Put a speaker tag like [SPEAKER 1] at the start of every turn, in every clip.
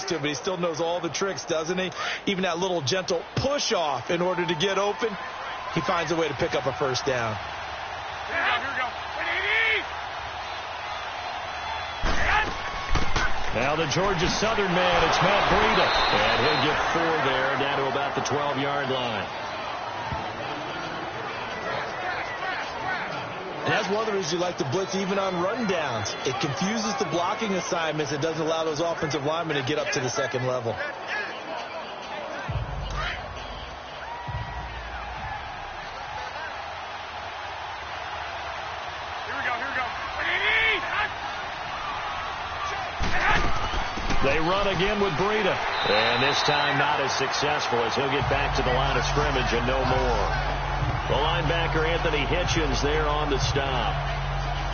[SPEAKER 1] used to, but he still knows all the tricks, doesn't he? Even that little gentle push-off in order to get open, he finds a way to pick up a first down.
[SPEAKER 2] Here we go.
[SPEAKER 3] Now the Georgia Southern man, it's Matt Breida. And he'll get 4 there, down to about the 12-yard line.
[SPEAKER 1] And that's one of the reasons you like to blitz even on run downs. It confuses the blocking assignments. It doesn't allow those offensive linemen to get up to the second level.
[SPEAKER 3] They run again with Breida. And this time not as successful as he'll get back to the line of scrimmage and no more. The linebacker Anthony Hitchens there on the stop.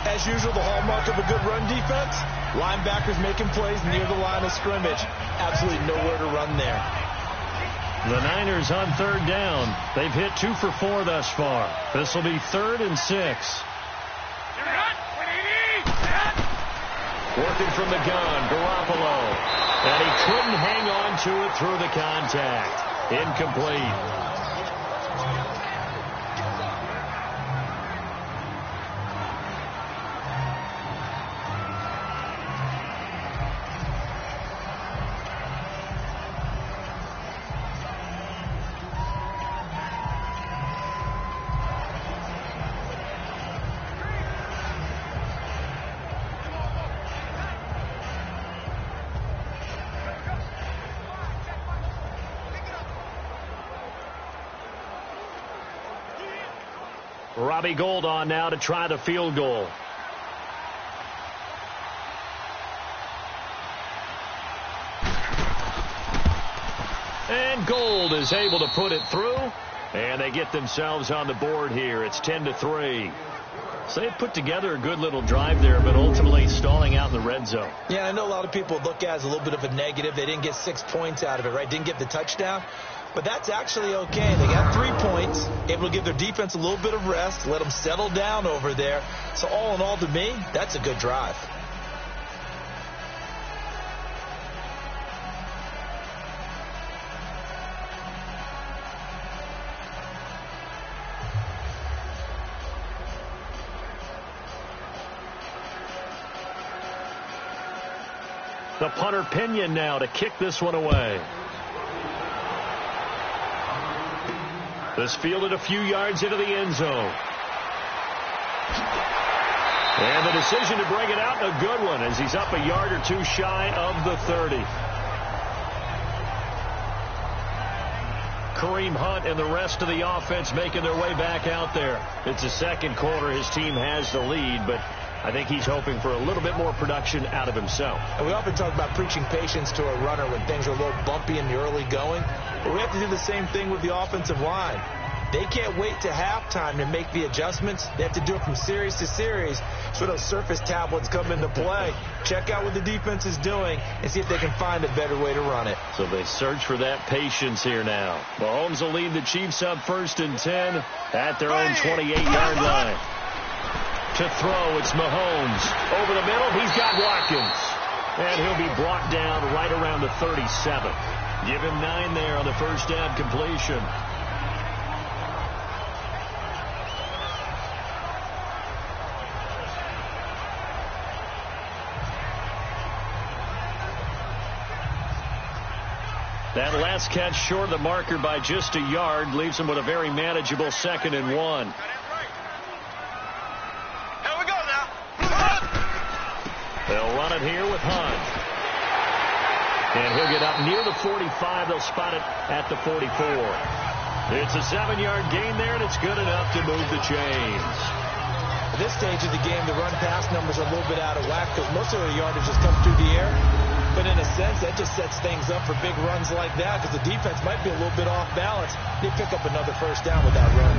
[SPEAKER 1] As usual, the hallmark of a good run defense, linebackers making plays near the line of scrimmage. Absolutely nowhere to run there.
[SPEAKER 3] The Niners on 3rd down. They've hit 2 for 4 thus far. This will be 3rd and 6. Working from the gun, Garoppolo. And he couldn't hang on to it through the contact. Incomplete. Robbie Gould on now to try the field goal. And Gould is able to put it through. And they get themselves on the board here. It's 10-3. So they've put together a good little drive there, but ultimately stalling out in the red zone.
[SPEAKER 1] Yeah, I know a lot of people look at it as a little bit of a negative. They didn't get 6 points out of it, right? Didn't get the touchdown. But that's actually okay. They got 3 points, able to give their defense a little bit of rest, let them settle down over there. So all in all, to me, that's a good drive.
[SPEAKER 3] The punter Pinion now to kick this one away. This fielded a few yards into the end zone. And the decision to bring it out, a good one, as he's up a yard or 2 shy of the 30. Kareem Hunt and the rest of the offense making their way back out there. It's the second quarter. His team has the lead, but I think he's hoping for a little bit more production out of himself.
[SPEAKER 1] And we often talk about preaching patience to a runner when things are a little bumpy in the early going. But we have to do the same thing with the offensive line. They can't wait to halftime to make the adjustments. They have to do it from series to series so those surface tablets come into play. Check out what the defense is doing and see if they can find a better way to run it.
[SPEAKER 3] So they search for that patience here now. Mahomes will lead the Chiefs up 1st and 10 at their own 28-yard line. To throw, it's Mahomes. Over the middle, he's got Watkins. And he'll be brought down right around the 37. Give him 9 there on the first down completion. That last catch short of the marker by just a yard leaves him with a very manageable 2nd and 1. They'll run it here with Hunt. And he'll get up near the 45. They'll spot it at the 44. It's a 7-yard gain there, and it's good enough to move the chains.
[SPEAKER 1] At this stage of the game, the run-pass numbers are a little bit out of whack because most of the yardage just comes through the air. But in a sense, that just sets things up for big runs like that because the defense might be a little bit off balance. They pick up another first down with that run.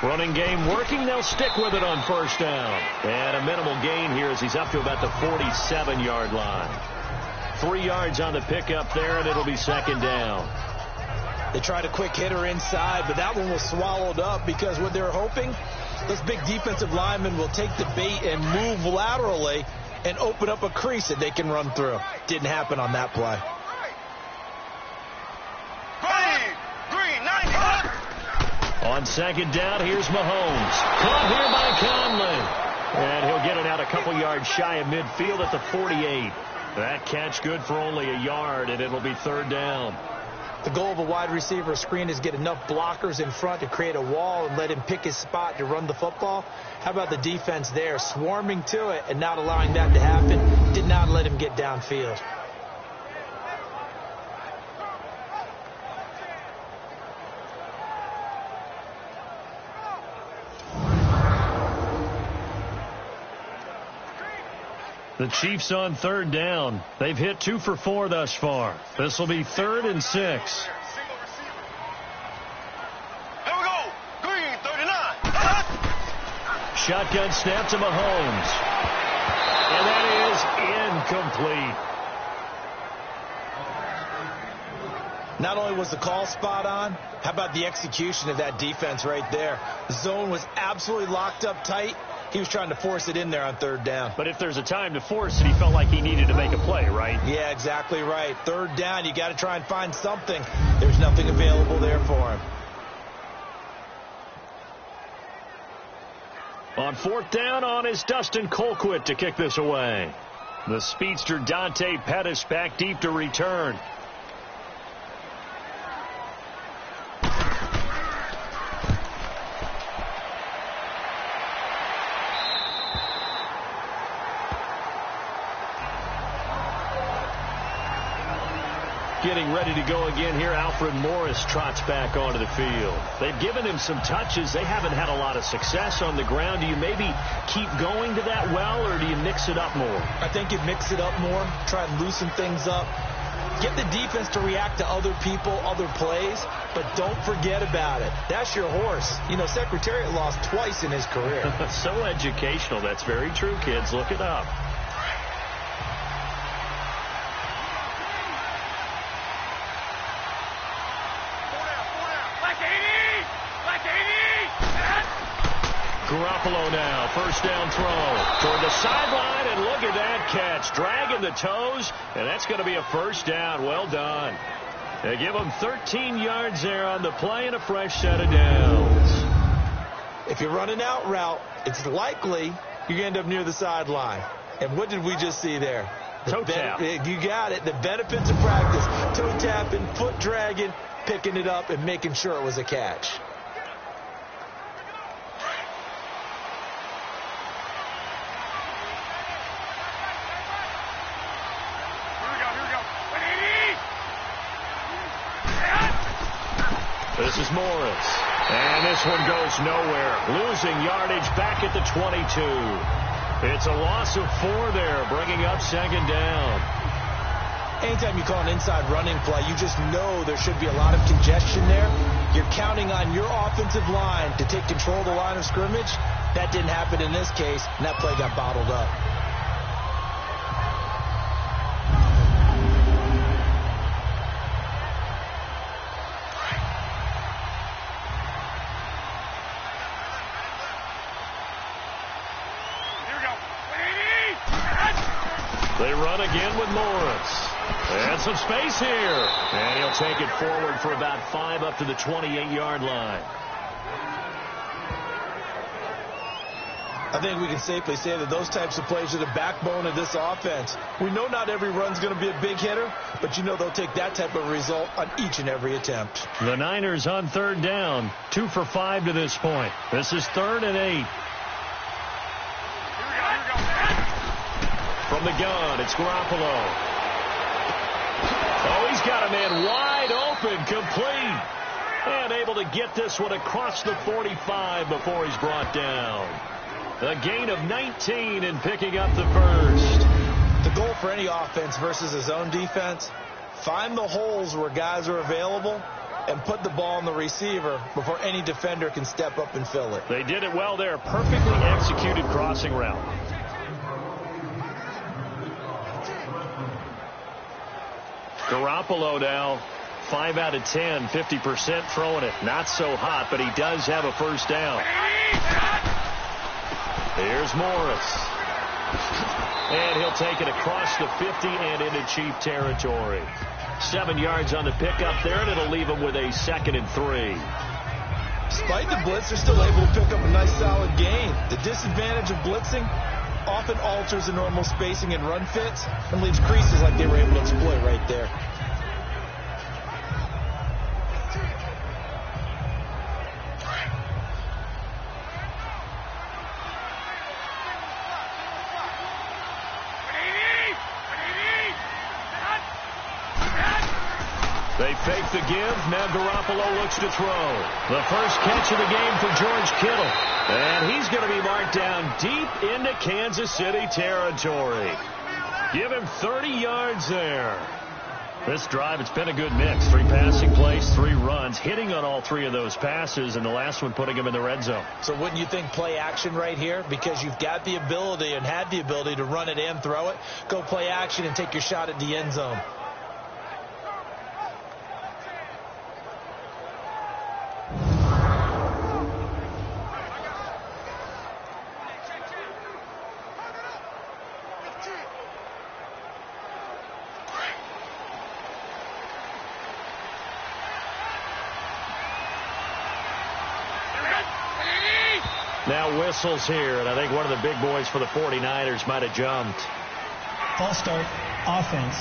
[SPEAKER 3] Running game working. They'll stick with it on first down. And a minimal gain here as he's up to about the 47-yard line. 3 yards on the pickup there, and it'll be second down.
[SPEAKER 1] They tried a quick hitter inside, but that one was swallowed up because what they're hoping, this big defensive lineman will take the bait and move laterally and open up a crease that they can run through. Didn't happen on that play.
[SPEAKER 3] On second down, here's Mahomes. Caught here by Conley. And he'll get it out a couple yards shy of midfield at the 48. That catch good for only a yard, and it'll be third down.
[SPEAKER 1] The goal of a wide receiver screen is get enough blockers in front to create a wall and let him pick his spot to run the football. How about the defense there, swarming to it and not allowing that to happen? Did not let him get downfield.
[SPEAKER 3] The Chiefs on third down. They've hit 2 for 4 thus far. This will be 3rd and 6.
[SPEAKER 2] Here we go. Green, 39.
[SPEAKER 3] Shotgun snap to Mahomes. And that is incomplete.
[SPEAKER 1] Not only was the call spot on, how about the execution of that defense right there? The zone was absolutely locked up tight. He was trying to force it in there on third down.
[SPEAKER 3] But if there's a time to force it, he felt like he needed to make a play, right?
[SPEAKER 1] Yeah, exactly right. Third down, you got to try and find something. There's nothing available there for him.
[SPEAKER 3] On fourth down, on is Dustin Colquitt to kick this away. The speedster Dante Pettis back deep to return. Getting ready to go again here. Alfred Morris trots back onto the field. They've given him some touches. They haven't had a lot of success on the ground. Do you maybe keep going to that well, or do you mix it up more?
[SPEAKER 1] I think you mix it up more, try and loosen things up. Get the defense to react to other people, other plays, but don't forget about it. That's your horse. You know, Secretariat lost twice in his career.
[SPEAKER 3] So educational. That's very true, kids. Look it up. Garoppolo now, first down throw toward the sideline, and look at that catch, dragging the toes, and that's going to be a first down. Well done. They give him 13 yards there on the play and a fresh set of downs.
[SPEAKER 1] If you're running out route, it's likely you're going to end up near the sideline. And what did we just see there?
[SPEAKER 3] Toe tap.
[SPEAKER 1] You got it. The benefits of practice. Toe tapping, foot dragging, picking it up, and making sure it was a catch.
[SPEAKER 3] This is Morris. And this one goes nowhere. Losing yardage back at the 22. It's a loss of 4 there, bringing up second down.
[SPEAKER 1] Anytime you call an inside running play, you just know there should be a lot of congestion there. You're counting on your offensive line to take control of the line of scrimmage. That didn't happen in this case, and that play got bottled up.
[SPEAKER 3] They run again with Morris. And some space here. And he'll take it forward for about 5 up to the 28-yard line.
[SPEAKER 1] I think we can safely say that those types of plays are the backbone of this offense. We know not every run's going to be a big hitter, but you know they'll take that type of result on each and every attempt.
[SPEAKER 3] The Niners on third down, 2 for 5 to this point. This is 3rd and 8. From the gun, it's Garoppolo. Oh, he's got a man wide open, complete. And able to get this one across the 45 before he's brought down. A gain of 19 and picking up the first.
[SPEAKER 1] The goal for any offense versus a zone defense, find the holes where guys are available and put the ball on the receiver before any defender can step up and fill it.
[SPEAKER 3] They did it well there. Perfectly executed crossing route. Garoppolo now, 5 out of 10, 50% throwing it. Not so hot, but he does have a first down. Here's Morris. And he'll take it across the 50 and into Chief territory. 7 yards on the pickup there, and it'll leave him with a 2nd and 3.
[SPEAKER 1] Despite the blitz, they're still able to pick up a nice solid gain. The disadvantage of blitzing often alters the normal spacing and run fits and leaves creases like they were able to exploit right there.
[SPEAKER 3] They fake the give. Now Garoppolo looks to throw. The first catch of the game for George Kittle. And he's going to be marked down deep into Kansas City territory. Give him 30 yards there. This drive, it's been a good mix. 3 passing plays, 3 runs, hitting on all 3 of those passes, and the last one putting him in the red zone.
[SPEAKER 1] So wouldn't you think play action right here? Because you've got the ability and had the ability to run it and throw it. Go play action and take your shot at the end zone.
[SPEAKER 3] Now whistles here, and I think one of the big boys for the 49ers might have jumped.
[SPEAKER 4] False start, offense.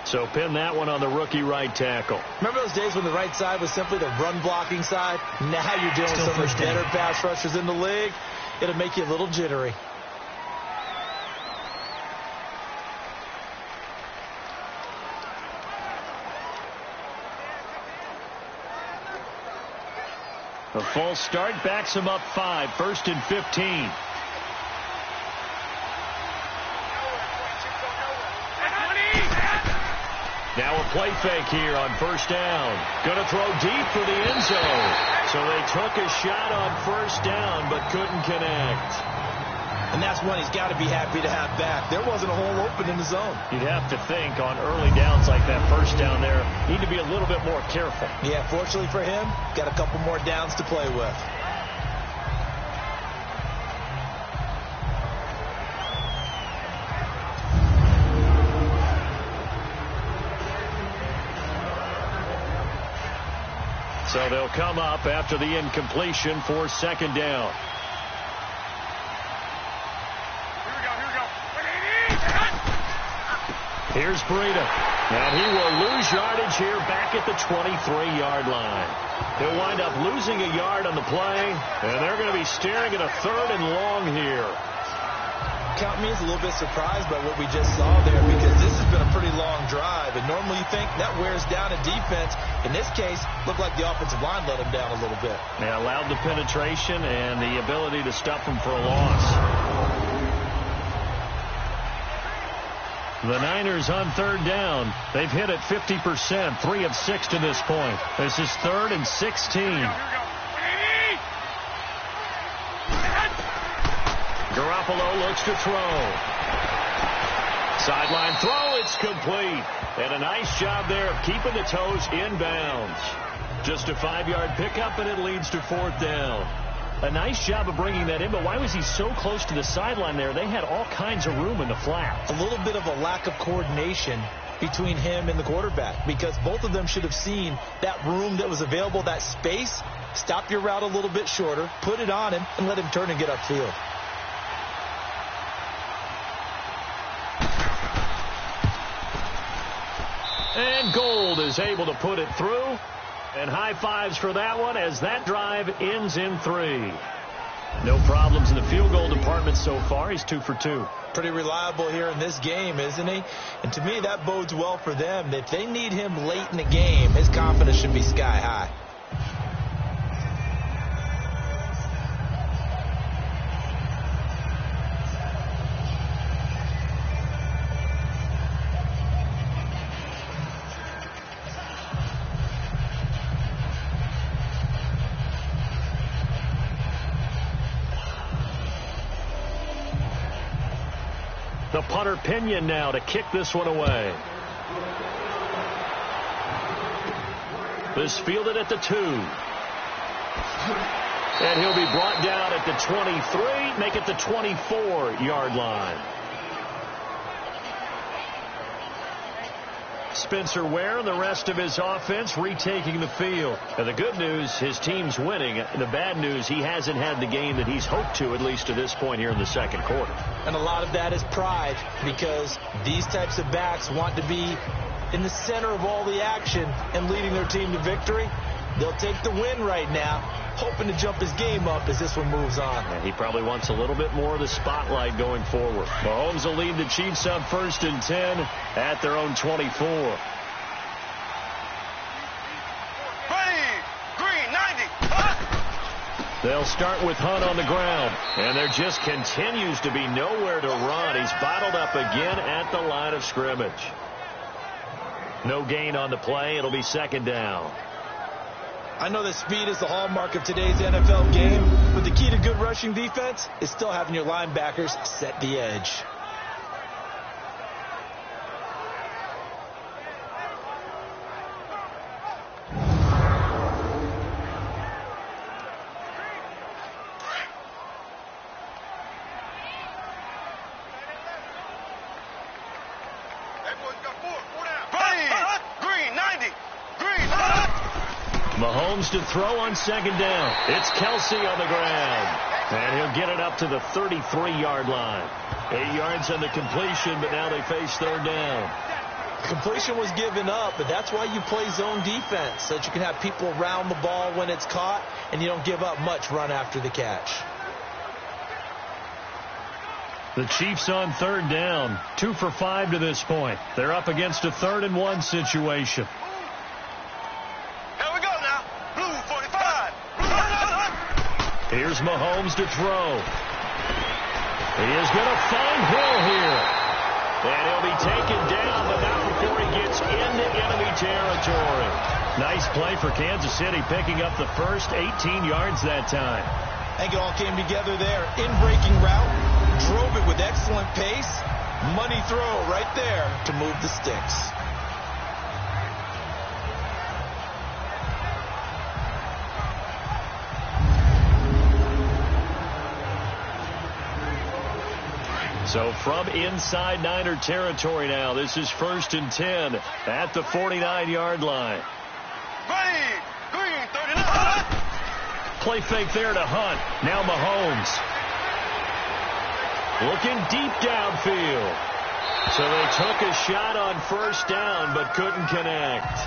[SPEAKER 3] So pin that one on the rookie right tackle.
[SPEAKER 1] Remember those days when the right side was simply the run-blocking side? Now you're dealing with some of the better pass rushers in the league. It'll make you a little jittery.
[SPEAKER 3] A false start backs him up 5, 1st and 15. Now a play fake here on 1st down. Going to throw deep for the end zone. So they took a shot on 1st down but couldn't connect.
[SPEAKER 1] And that's one he's got to be happy to have back. There wasn't a hole open in the zone.
[SPEAKER 3] You'd have to think on early downs like that 1st down there, need to be a little bit more careful.
[SPEAKER 1] Yeah, fortunately for him, got a couple more downs to play with.
[SPEAKER 3] So they'll come up after the incompletion for 2nd down. Here's Breida. And he will lose yardage here back at the 23-yard line. He'll wind up losing a yard on the play, and they're going to be staring at a 3rd and long here.
[SPEAKER 1] Count me as a little bit surprised by what we just saw there, because this has been a pretty long drive, and normally you think that wears down a defense. In this case, looked like the offensive line let them down a little bit.
[SPEAKER 3] They allowed the penetration and the ability to stop them for a loss. The Niners on 3rd down. They've hit it 50%, 3 of 6 to this point. This is 3rd and 16. Garoppolo looks to throw. Sideline throw, it's complete. And a nice job there of keeping the toes inbounds. Just a 5-yard pickup, and it leads to 4th down. A nice job of bringing that in, but why was he so close to the sideline there? They had all kinds of room in the flat.
[SPEAKER 1] A little bit of a lack of coordination between him and the quarterback, because both of them should have seen that room that was available, that space. Stop your route a little bit shorter, put it on him, and let him turn and get upfield.
[SPEAKER 3] And Gold is able to put it through. And high fives for that one as that drive ends in 3. No problems in the field goal department so far. He's 2 for 2.
[SPEAKER 1] Pretty reliable here in this game, isn't he? And to me, that bodes well for them. If they need him late in the game, his confidence should be sky high.
[SPEAKER 3] The punter Pinion now to kick this one away. This fielded at the 2. And he'll be brought down at the 23, make it the 24-yard line. Spencer Ware and the rest of his offense retaking the field. And the good news, his team's winning. The bad news, he hasn't had the game that he's hoped to, at least to this point here in the second quarter.
[SPEAKER 1] And a lot of that is pride, because these types of backs want to be in the center of all the action and leading their team to victory. They'll take the win right now, hoping to jump his game up as this one moves on.
[SPEAKER 3] And he probably wants a little bit more of the spotlight going forward. Mahomes will lead the Chiefs up 1st and 10 at their own 24.
[SPEAKER 2] Green, 90.
[SPEAKER 3] They'll start with Hunt on the ground. And there just continues to be nowhere to run. He's bottled up again at the line of scrimmage. No gain on the play. It'll be 2nd down.
[SPEAKER 1] I know that speed is the hallmark of today's NFL game, but the key to good rushing defense is still having your linebackers set the edge.
[SPEAKER 3] Mahomes to throw on 2nd down. It's Kelsey on the ground. And he'll get it up to the 33-yard line. 8 yards on the completion, but now they face 3rd down.
[SPEAKER 1] Completion was given up, but that's why you play zone defense, so that you can have people around the ball when it's caught, and you don't give up much run after the catch.
[SPEAKER 3] The Chiefs on 3rd down. 2 for 5 to this point. They're up against a 3rd and 1 situation. Here's Mahomes to throw. He is going to find Hill here. And he'll be taken down, but not before he gets into enemy territory. Nice play for Kansas City, picking up the first 18 yards that time.
[SPEAKER 1] I think it all came together there. In-breaking route, drove it with excellent pace. Money throw right there to move the sticks.
[SPEAKER 3] So from inside Niner territory now, this is 1st and 10 at the 49-yard line.
[SPEAKER 2] Green, 39.
[SPEAKER 3] Play fake there to Hunt. Now Mahomes. Looking deep downfield. So they took a shot on 1st down, but couldn't connect.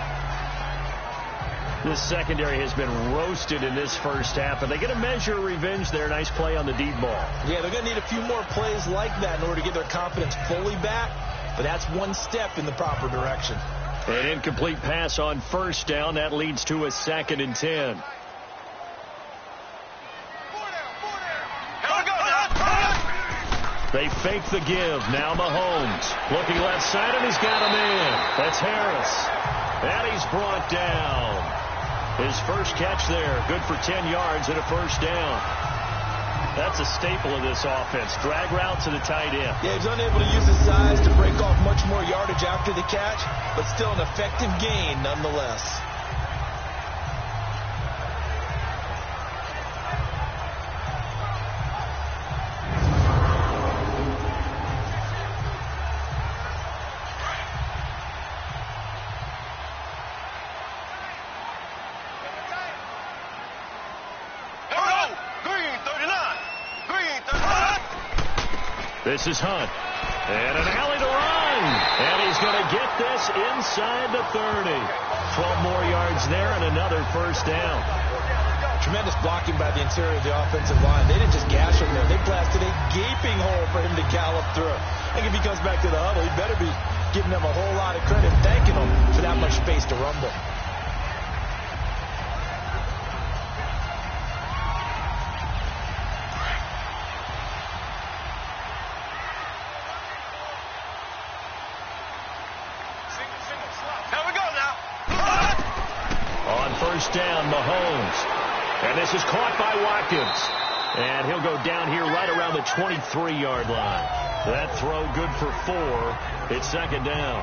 [SPEAKER 3] This secondary has been roasted in this first half, and they get a measure of revenge there. Nice play on the deep ball.
[SPEAKER 1] Yeah, they're going to need a few more plays like that in order to get their confidence fully back, but that's one step in the proper direction.
[SPEAKER 3] An incomplete pass on 1st down. That leads to a 2nd and 10. They fake the give. Now Mahomes. Looking left side, and he's got a man. That's Harris. And he's brought down. His first catch there. Good for 10 yards and a 1st down. That's a staple of this offense. Drag route to the tight end.
[SPEAKER 1] Yeah, he's unable to use his size to break off much more yardage after the catch, but still an effective gain nonetheless.
[SPEAKER 3] This is Hunt. And an alley to run. And he's going to get this inside the 30. 12 more yards there and another 1st down.
[SPEAKER 1] Tremendous blocking by the interior of the offensive line. They didn't just gash him there. They blasted a gaping hole for him to gallop through. I think if he comes back to the huddle, he better be giving them a whole lot of credit, thanking them for that much space to rumble.
[SPEAKER 3] Down Mahomes. And this is caught by Watkins. And he'll go down here right around the 23-yard line. That throw good for 4. It's second down.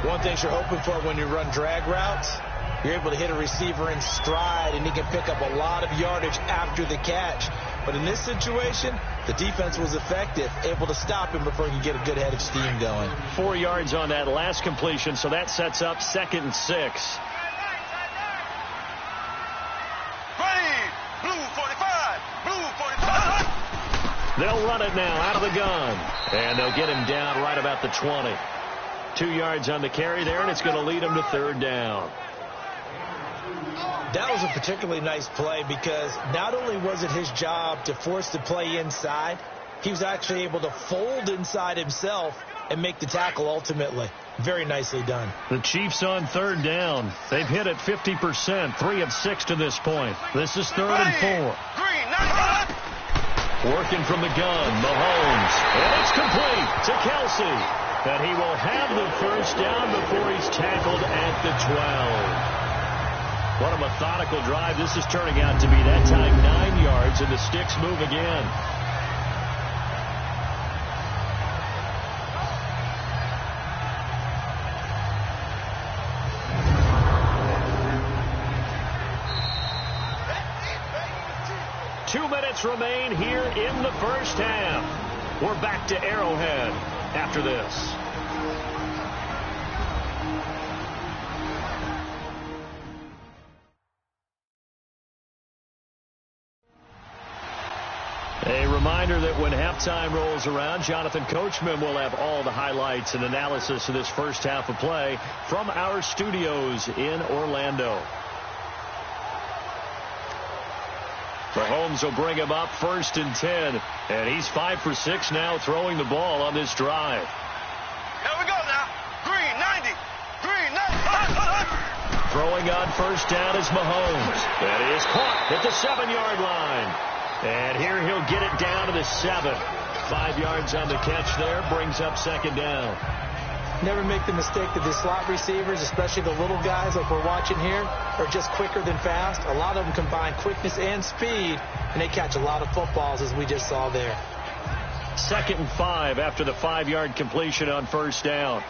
[SPEAKER 1] One thing you're hoping for when you run drag routes, you're able to hit a receiver in stride, and he can pick up a lot of yardage after the catch. But in this situation, the defense was effective, able to stop him before he could get a good head of steam going.
[SPEAKER 3] 4 yards on that last completion, so that sets up 2nd and 6. They'll run it now out of the gun. And they'll get him down right about the 20. 2 yards on the carry there, and it's going to lead him to 3rd down.
[SPEAKER 1] That was a particularly nice play because not only was it his job to force the play inside, he was actually able to fold inside himself and make the tackle ultimately. Very nicely done.
[SPEAKER 3] The Chiefs on 3rd down. They've hit it 50%, 3 of 6 to this point. This is 3rd and 4. Working from the gun, Mahomes. And it's complete to Kelsey. And he will have the 1st down before he's tackled at the 12. What a methodical drive. This is turning out to be that time 9 yards, and the sticks move again. Remain here in the 1st half. We're back to Arrowhead after this. A reminder that when halftime rolls around, Jonathan Coachman will have all the highlights and analysis of this first half of play from our studios in Orlando. Mahomes will bring him up 1st and 10. And he's 5 for 6 now throwing the ball on this drive.
[SPEAKER 2] Here we go now. Green 90. Green 90.
[SPEAKER 3] Throwing on 1st down is Mahomes. That is caught at the 7-yard line. And here he'll get it down to the 7. 5 yards on the catch there. Brings up 2nd down.
[SPEAKER 1] Never make the mistake that the slot receivers, especially the little guys like we're watching here, are just quicker than fast. A lot of them combine quickness and speed, and they catch a lot of footballs, as we just saw there.
[SPEAKER 3] 2nd and 5 after the 5-yard completion on 1st down.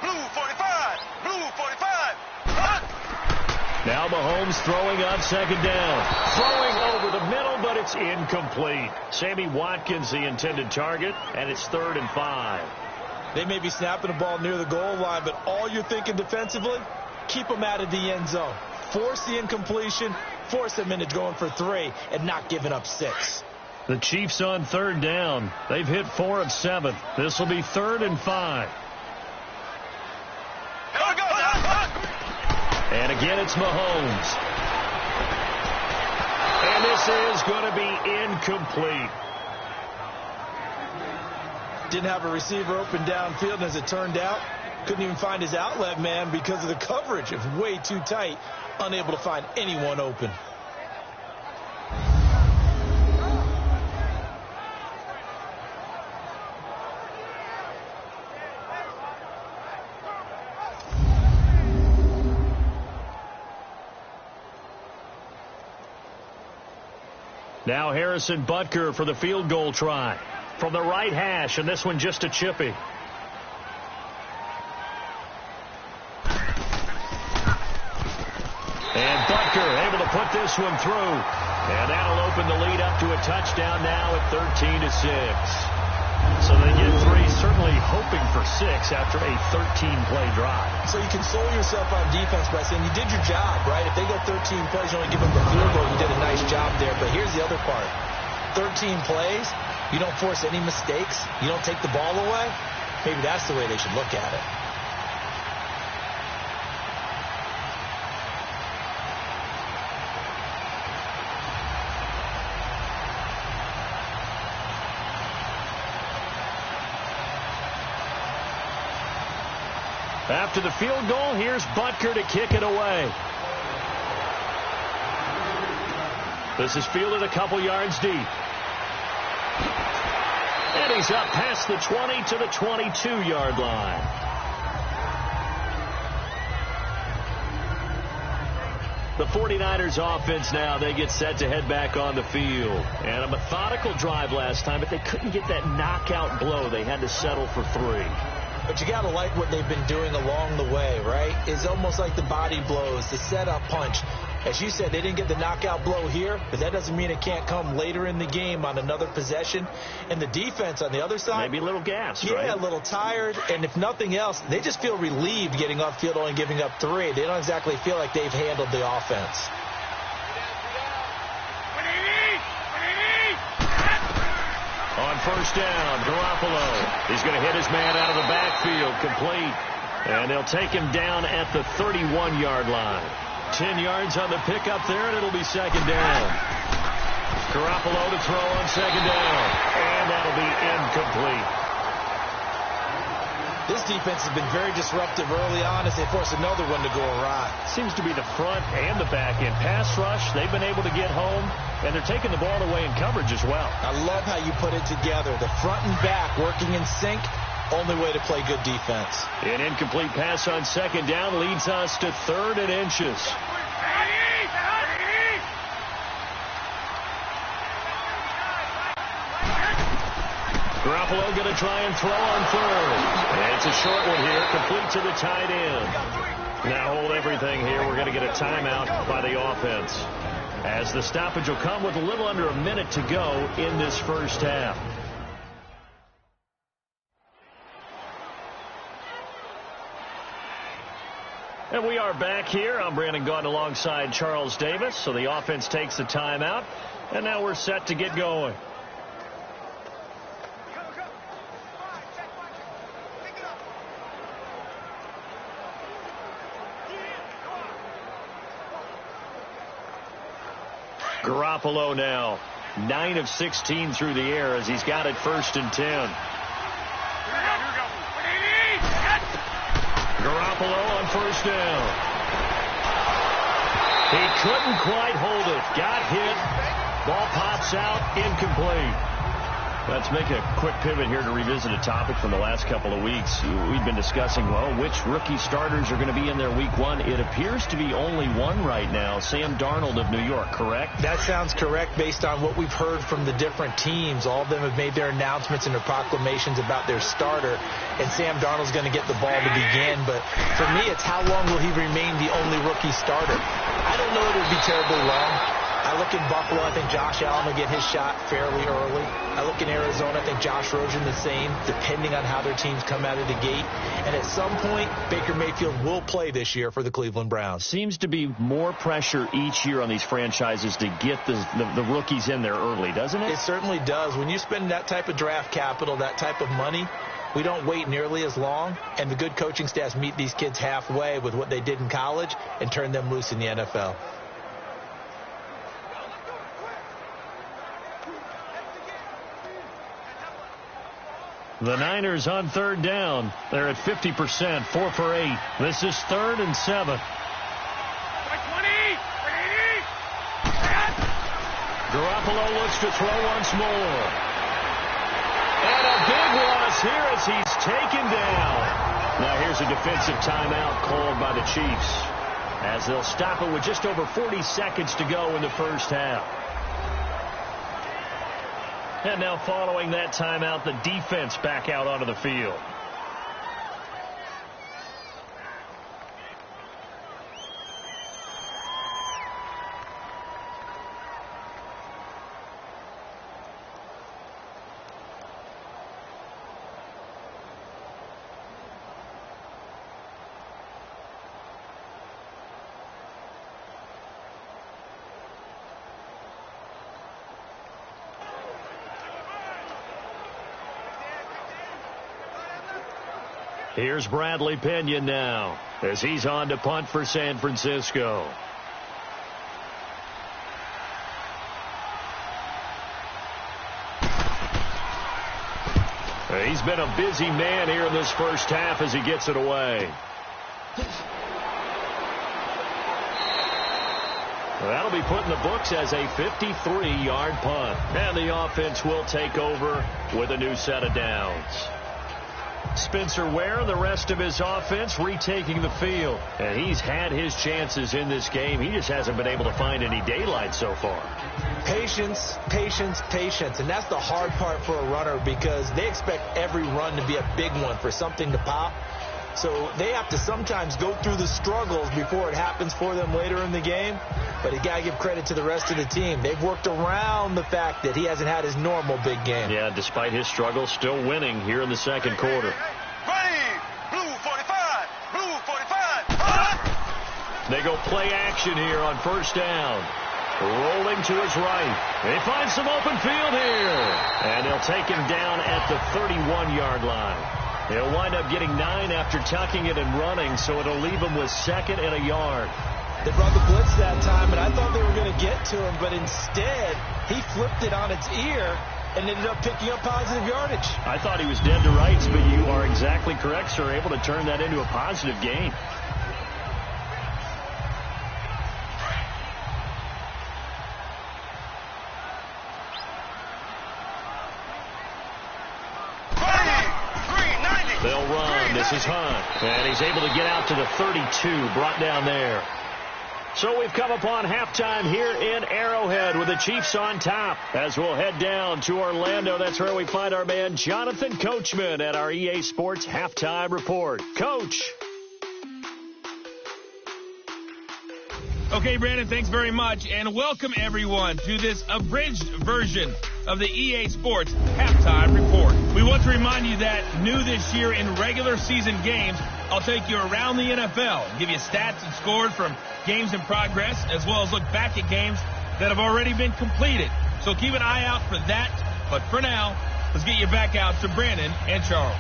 [SPEAKER 2] Blue 45. Blue 45.
[SPEAKER 3] Now Mahomes throwing on 2nd down. Throwing over the middle, but it's incomplete. Sammy Watkins, the intended target, and it's 3rd and 5.
[SPEAKER 1] They may be snapping the ball near the goal line, but all you're thinking defensively, keep them out of the end zone. Force the incompletion, force them into going for 3, and not giving up 6.
[SPEAKER 3] The Chiefs on 3rd down. They've hit 4 of 7. This will be 3rd and 5. And again, it's Mahomes. And this is going to be incomplete.
[SPEAKER 1] Didn't have a receiver open downfield, and as it turned out, couldn't even find his outlet man because of the coverage. It was way too tight, unable to find anyone open.
[SPEAKER 3] Now Harrison Butker for the field goal try. From the right hash, and this one just a chippy. And Butker able to put this one through. And that'll open the lead up to a touchdown now at 13-6. So they get 3, certainly hoping for 6 after a 13-play drive.
[SPEAKER 1] So you console yourself on defense by saying you did your job, right? If they go 13 plays, you only give them the field goal, you did a nice job there. But here's the other part. 13 plays, you don't force any mistakes, you don't take the ball away. Maybe that's the way they should look at it.
[SPEAKER 3] After the field goal, here's Butker to kick it away. This is fielded a couple yards deep. And he's up past the 20 to the 22-yard line. The 49ers offense now, they get set to head back on the field. And a methodical drive last time, but they couldn't get that knockout blow. They had to settle for 3.
[SPEAKER 1] But you got to like what they've been doing along the way, right? It's almost like the body blows, the setup punch. As you said, they didn't get the knockout blow here, but that doesn't mean it can't come later in the game on another possession. And the defense on the other side,
[SPEAKER 3] maybe a little gassed,
[SPEAKER 1] right?
[SPEAKER 3] Yeah,
[SPEAKER 1] a little tired. And if nothing else, they just feel relieved getting off field only giving up 3. They don't exactly feel like they've handled the offense.
[SPEAKER 3] On first down, Garoppolo. He's going to hit his man out of the backfield, complete. And they'll take him down at the 31-yard line. 10 yards on the pickup there, and it'll be second down. Garoppolo to throw on second down. And that'll be incomplete.
[SPEAKER 1] This defense has been very disruptive early on as they force another one to go awry.
[SPEAKER 3] Seems to be the front and the back end. Pass rush, they've been able to get home, and they're taking the ball away in coverage as well.
[SPEAKER 1] I love how you put it together. The front and back working in sync. Only way to play good defense.
[SPEAKER 3] An incomplete pass on second down leads us to 3rd and inches. Garoppolo going to try and throw on 3rd. And it's a short one here, complete to the tight end. Now hold everything here. We're going to get a timeout by the offense, as the stoppage will come with a little under a minute to go in this first half. And we are back here. I'm Brandon Gaudin alongside Charles Davis. So the offense takes a timeout, and now we're set to get going. Garoppolo now 9 of 16 through the air as he's got it 1st and 10. Garoppolo on first down. He couldn't quite hold it. Got hit. Ball pops out. Incomplete. Let's make a quick pivot here to revisit a topic from the last couple of weeks. We've been discussing, well, which rookie starters are going to be in there week 1. It appears to be only one right now, Sam Darnold of New York, correct?
[SPEAKER 1] That sounds correct based on what we've heard from the different teams. All of them have made their announcements and their proclamations about their starter, and Sam Darnold's going to get the ball to begin. But for me, it's how long will he remain the only rookie starter? I don't know if it would be terribly long. I look in Buffalo, I think Josh Allen will get his shot fairly early. I look in Arizona, I think Josh Rosen the same, depending on how their teams come out of the gate. And at some point, Baker Mayfield will play this year for the Cleveland Browns.
[SPEAKER 3] Seems to be more pressure each year on these franchises to get the rookies in there early, doesn't it?
[SPEAKER 1] It certainly does. When you spend that type of draft capital, that type of money, we don't wait nearly as long, and the good coaching staffs meet these kids halfway with what they did in college and turn them loose in the NFL.
[SPEAKER 3] The Niners on 3rd down. They're at 50%, 4 for 8. This is 3rd and 7. Garoppolo looks to throw once more. And a big loss here as he's taken down. Now here's a defensive timeout called by the Chiefs, as they'll stop it with just over 40 seconds to go in the first half. And now following that timeout, the defense back out onto the field. Here's Bradley Pinion now as he's on to punt for San Francisco. He's been a busy man here in this first half as he gets it away. That'll be put in the books as a 53-yard punt. And the offense will take over with a new set of downs. Spencer Ware and the rest of his offense retaking the field. And he's had his chances in this game. He just hasn't been able to find any daylight so far.
[SPEAKER 1] Patience, patience, patience. And that's the hard part for a runner because they expect every run to be a big one for something to pop. So they have to sometimes go through the struggles before it happens for them later in the game. But you got to give credit to the rest of the team. They've worked around the fact that he hasn't had his normal big game.
[SPEAKER 3] Yeah, despite his struggles, still winning here in the second quarter.
[SPEAKER 2] Ready! Blue 45! Blue 45!
[SPEAKER 3] They go play action here on first down. Rolling to his right. He finds some open field here. And they'll take him down at the 31-yard line. He'll wind up getting 9 after tucking it and running, so it'll leave him with 2nd and a yard.
[SPEAKER 1] They brought the blitz that time, and I thought they were going to get to him, but instead he flipped it on its ear and ended up picking up positive yardage.
[SPEAKER 3] I thought he was dead to rights, but you are exactly correct, sir, able to turn that into a positive gain. They'll run. This is Hunt. And he's able to get out to the 32, brought down there. So we've come upon halftime here in Arrowhead with the Chiefs on top. As we'll head down to Orlando, that's where we find our man Jonathan Coachman at our EA Sports Halftime Report. Coach.
[SPEAKER 5] Okay, Brandon, thanks very much. And welcome, everyone, to this abridged version of the EA Sports Halftime Report. We want to remind you that new this year in regular season games, I'll take you around the NFL and give you stats and scores from games in progress, as well as look back at games that have already been completed. So keep an eye out for that. But for now, let's get you back out to Brandon and Charles.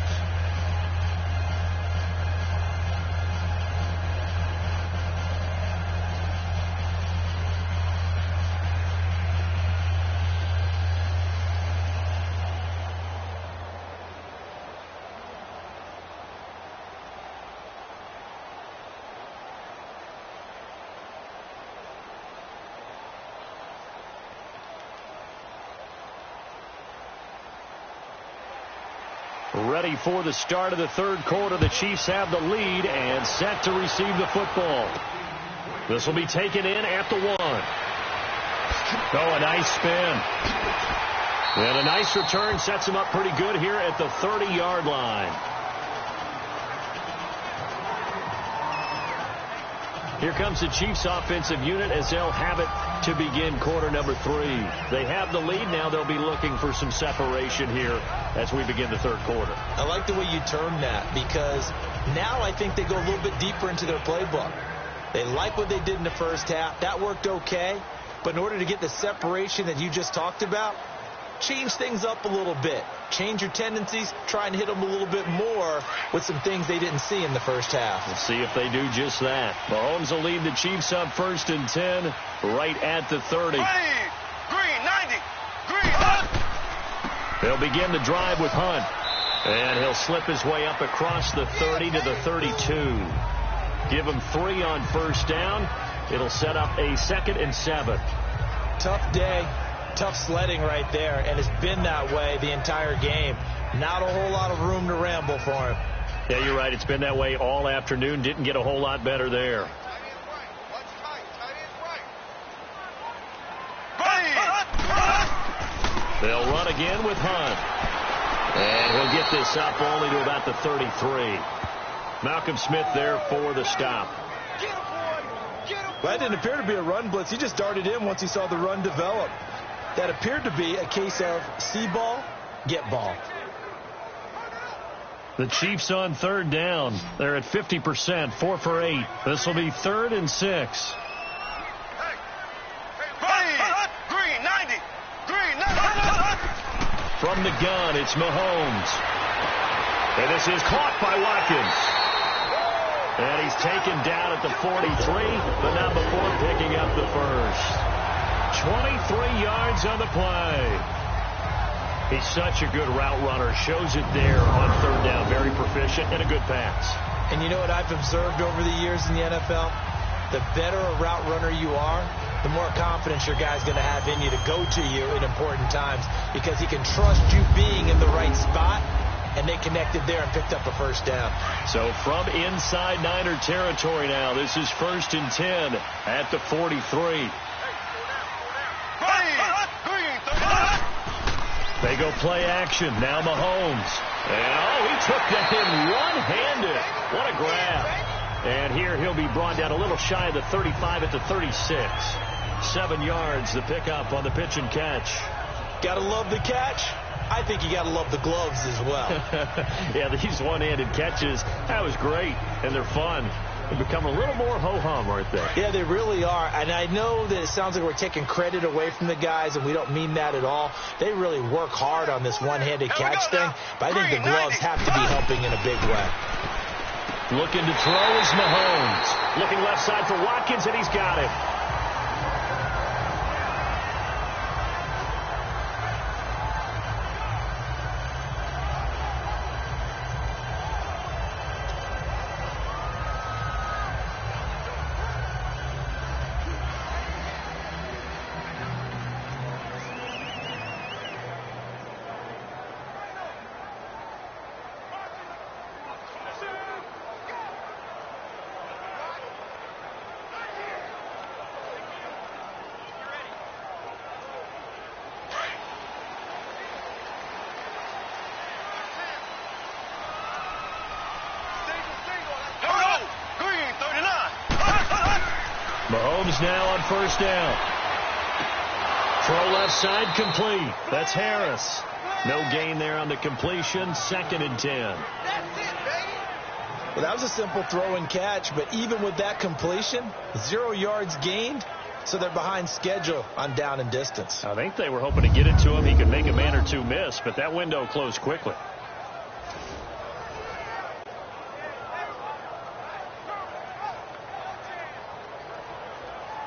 [SPEAKER 3] Ready for the start of the third quarter. The Chiefs have the lead and set to receive the football. This will be taken in at the 1. Oh, a nice spin. And a nice return sets him up pretty good here at the 30-yard line. Here comes the Chiefs offensive unit as they'll have it to begin quarter number 3. They have the lead. Now they'll be looking for some separation here as we begin the third quarter.
[SPEAKER 1] I like the way you termed that because now I think they go a little bit deeper into their playbook. They like what they did in the first half. That worked okay. But in order to get the separation that you just talked about, change things up a little bit. Change your tendencies. Try and hit them a little bit more with some things they didn't see in the first half.
[SPEAKER 3] We'll see if they do just that. Mahomes will lead the Chiefs up 1st and 10 right at the 30.
[SPEAKER 2] Ready! Green 90! Green Hunt!
[SPEAKER 3] They'll begin the drive with Hunt. And he'll slip his way up across the 30 to the 32. Give him 3 on first down. It'll set up a 2nd and 7.
[SPEAKER 1] Tough day. Tough sledding right there, and it's been that way the entire game. Not a whole lot of room to ramble for him.
[SPEAKER 3] Yeah, you're right. It's been that way all afternoon. Didn't get a whole lot better there. They'll run again with Hunt. And he'll get this up only to about the 33. Malcolm Smith there for the stop.
[SPEAKER 1] Well, that didn't appear to be a run blitz. He just darted in once he saw the run develop. That appeared to be a case of see ball, get ball.
[SPEAKER 3] The Chiefs on third down. They're at 50%, 4 for 8. This will be 3rd and 6.
[SPEAKER 2] Green 90! Green 90!
[SPEAKER 3] From the gun, it's Mahomes. And this is caught by Watkins. And he's taken down at the 43, but not before picking up the first. 23 yards on the play. He's such a good route runner. Shows it there on third down. Very proficient and a good pass.
[SPEAKER 1] And you know what I've observed over the years in the NFL? The better a route runner you are, the more confidence your guy's going to have in you to go to you in important times because he can trust you being in the right spot and they connected there and picked up a first down.
[SPEAKER 3] So from inside Niner territory now, this is 1st and 10 at the 43. They go play action. Now Mahomes. And, he took that in one-handed. What a grab. And here he'll be brought down a little shy of the 35 at the 36. 7 yards, the pickup on the pitch and catch.
[SPEAKER 1] Gotta love the catch. I think you gotta love the gloves as well.
[SPEAKER 3] Yeah, these one-handed catches, that was great, and they're fun. They become a little more ho-hum, aren't they?
[SPEAKER 1] Yeah, they really are. And I know that it sounds like we're taking credit away from the guys, and we don't mean that at all. They really work hard on this one-handed catch thing, but I think the gloves have to be helping in a big way.
[SPEAKER 3] Looking to throw is Mahomes. Looking left side for Watkins, and he's got it. Mahomes now on first down. Throw left side complete. That's Harris. No gain there on the completion. 2nd and 10.
[SPEAKER 1] Well, that was a simple throw and catch, but even with that completion, 0 yards gained, so they're behind schedule on down and distance.
[SPEAKER 3] I think they were hoping to get it to him. He could make a man or two miss, but that window closed quickly.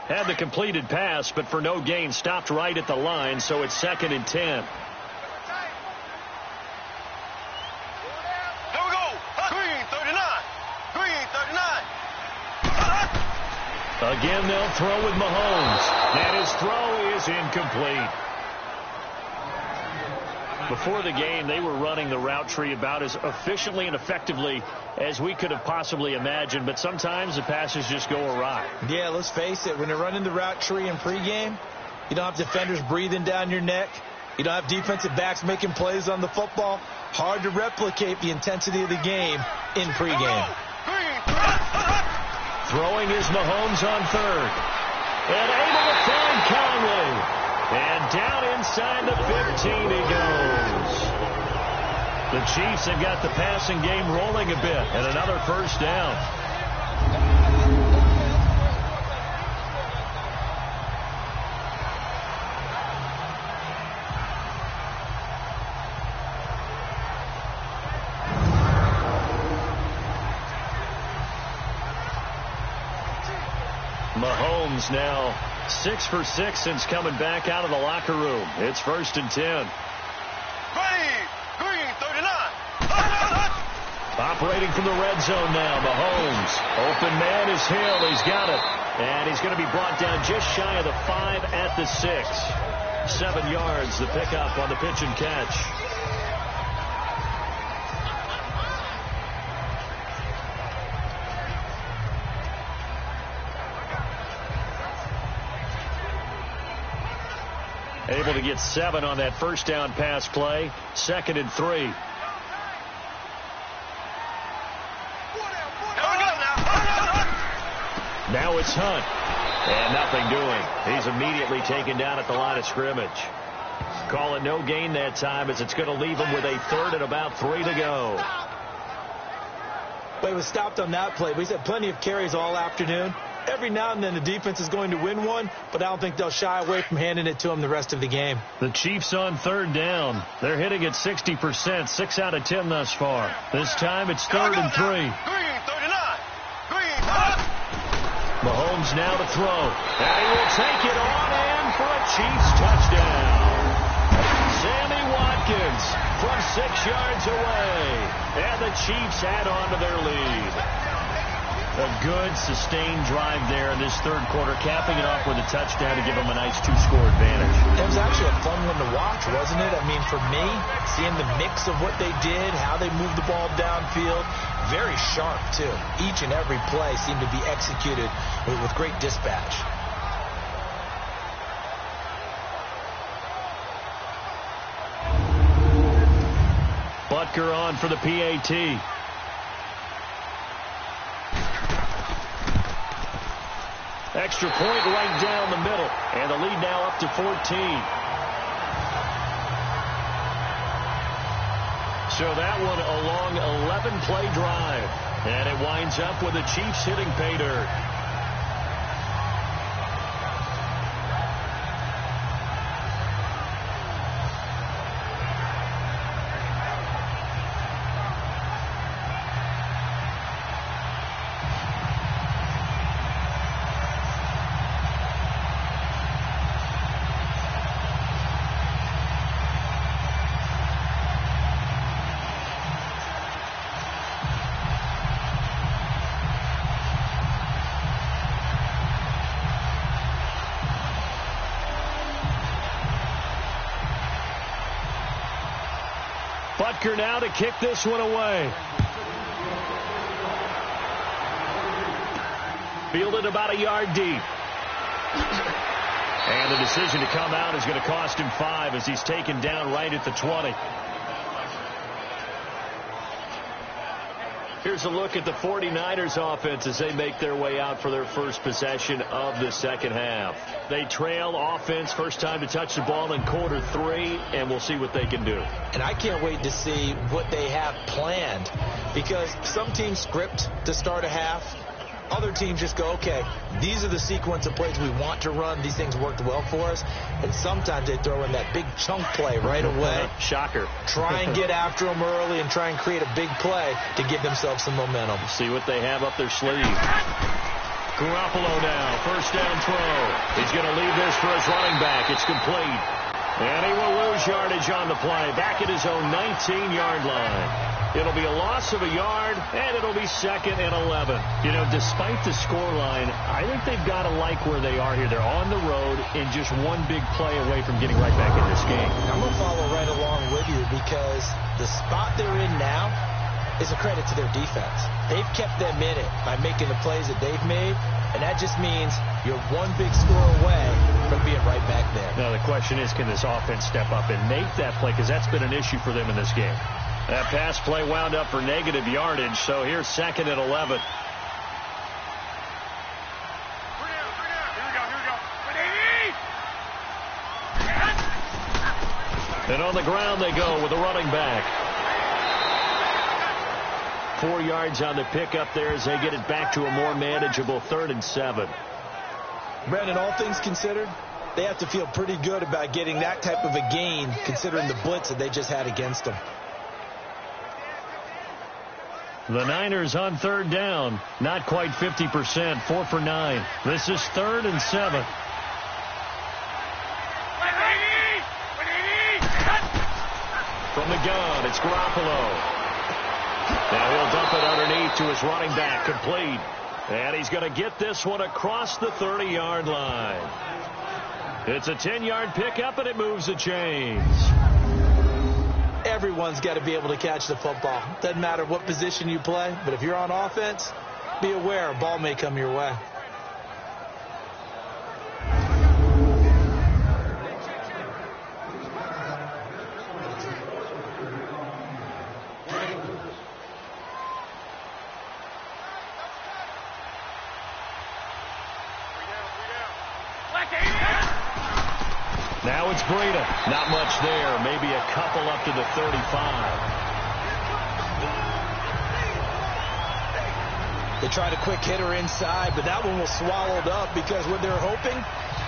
[SPEAKER 3] Had the completed pass, but for no gain, stopped right at the line, so it's 2nd and 10.
[SPEAKER 2] Here we go. Green 39. Green 39.
[SPEAKER 3] Again, they'll throw with Mahomes. And his throw is incomplete. Before the game, they were running the route tree about as efficiently and effectively as we could have possibly imagined, but sometimes the passes just go awry.
[SPEAKER 1] Yeah, let's face it. When you're running the route tree in pregame, you don't have defenders breathing down your neck. You don't have defensive backs making plays on the football. Hard to replicate the intensity of the game in pregame.
[SPEAKER 3] Throwing is Mahomes on third. And able to find Conley. And down inside the 15 he goes. The Chiefs have got the passing game rolling a bit, and another first down. Mahomes now 6 for 6 since coming back out of the locker room. It's 1st and 10.
[SPEAKER 2] Green 39.
[SPEAKER 3] Operating from the red zone now, Mahomes. Open man is Hill. He's got it. And he's going to be brought down just shy of the 5 at the 6. 7 yards, the pickup on the pitch and catch. Able to get 7 on that first down pass play. 2nd and 3. Now it's Hunt. And nothing doing. He's immediately taken down at the line of scrimmage. Call it no gain that time, as it's going to leave him with a 3rd and about 3 to go.
[SPEAKER 1] Well, he was stopped on that play. We've had plenty of carries all afternoon. Every now and then the defense is going to win one, but I don't think they'll shy away from handing it to him the rest of the game.
[SPEAKER 3] The Chiefs on 3rd down. They're hitting at 60%, 6 out of 10 thus far. This time it's 3rd and 3.
[SPEAKER 2] Green 39. Green.
[SPEAKER 3] Mahomes now to throw. And he will take it on in for a Chiefs touchdown. Sammy Watkins from 6 yards away. And the Chiefs add on to their lead. A good, sustained drive there in this third quarter, capping it off with a touchdown to give them a nice 2-score advantage.
[SPEAKER 1] It was actually a fun one to watch, wasn't it? I mean, for me, seeing the mix of what they did, how they moved the ball downfield, very sharp, too. Each and every play seemed to be executed with great dispatch.
[SPEAKER 3] Butker on for the PAT. Extra point right down the middle. And the lead now up to 14. So that one a long 11-play drive. And it winds up with the Chiefs hitting pay dirt. Butker now to kick this one away. Fielded about a yard deep. And the decision to come out is going to cost him 5 as he's taken down right at the 20. Here's a look at the 49ers offense as they make their way out for their first possession of the second half. They trail offense first time to touch the ball in quarter 3, and we'll see what they can do.
[SPEAKER 1] And I can't wait to see what they have planned, because some teams script to start a half. Other teams just go, okay, these are the sequence of plays we want to run. These things worked well for us. And sometimes they throw in that big chunk play right away.
[SPEAKER 3] Shocker.
[SPEAKER 1] Try and get after them early and try and create a big play to give themselves some momentum.
[SPEAKER 3] See what they have up their sleeve. Garoppolo now, first down throw. He's going to leave this for his running back. It's complete. And he will lose yardage on the play. Back at his own 19-yard line. It'll be a loss of a yard, and it'll be 2nd and 11. You know, despite the scoreline, I think they've got to like where they are here. They're on the road and just one big play away from getting right back in this game.
[SPEAKER 1] I'm going to follow right along with you, because the spot they're in now is a credit to their defense. They've kept them in it by making the plays that they've made, and that just means you're one big score away from being right back there.
[SPEAKER 3] Now, the question is, can this offense step up and make that play? Because that's been an issue for them in this game. That pass play wound up for negative yardage, so here's 2nd and 11. And on the ground they go with the running back. 4 yards on the pickup there as they get it back to a more manageable 3rd and 7.
[SPEAKER 1] Brandon, all things considered, they have to feel pretty good about getting that type of a gain, considering the blitz that they just had against them.
[SPEAKER 3] The Niners on 3rd down. Not quite 50%. 4 for 9. This is 3rd and 7. From the gun, it's Garoppolo. Now he'll dump it underneath to his running back. Complete. And he's going to get this one across the 30-yard line. It's a 10-yard pickup, and it moves the chains.
[SPEAKER 1] Everyone's got to be able to catch the football. Doesn't matter what position you play, but if you're on offense, be aware a ball may come your way.
[SPEAKER 3] Now it's Breida. Not much there. Maybe a couple up to the 35.
[SPEAKER 1] They tried a quick hitter inside, but that one was swallowed up, because what they're hoping,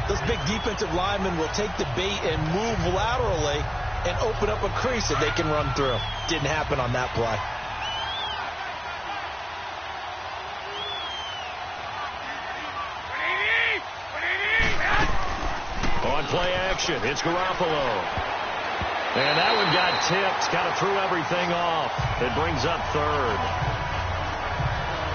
[SPEAKER 1] those big defensive linemen will take the bait and move laterally and open up a crease that they can run through. Didn't happen on that play.
[SPEAKER 3] Play action. It's Garoppolo. And that one got tipped. Kind of threw everything off. It brings up 3rd.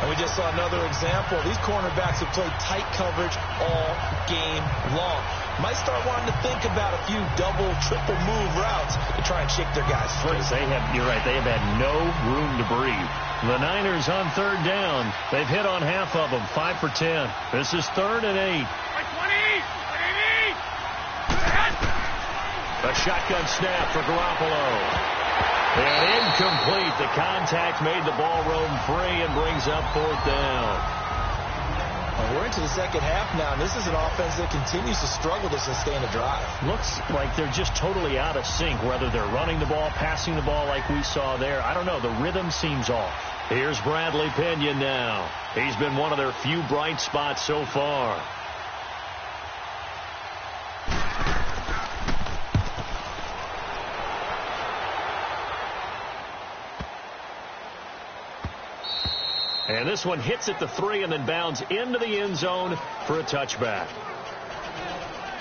[SPEAKER 1] And we just saw another example. These cornerbacks have played tight coverage all game long. Might start wanting to think about a few double, triple move routes to try and shake their guys free.
[SPEAKER 3] You're right. They have had no room to breathe. The Niners on third down. They've hit on half of them, 5 for 10. This is 3rd and 8. A shotgun snap for Garoppolo. And incomplete. The contact made the ball roam free and brings up 4th down.
[SPEAKER 1] Well, we're into the second half now, and this is an offense that continues to struggle to sustain a drive.
[SPEAKER 3] Looks like they're just totally out of sync, whether they're running the ball, passing the ball like we saw there. I don't know. The rhythm seems off. Here's Bradley Pinion now. He's been one of their few bright spots so far. And this one hits at the 3 and then bounds into the end zone for a touchback.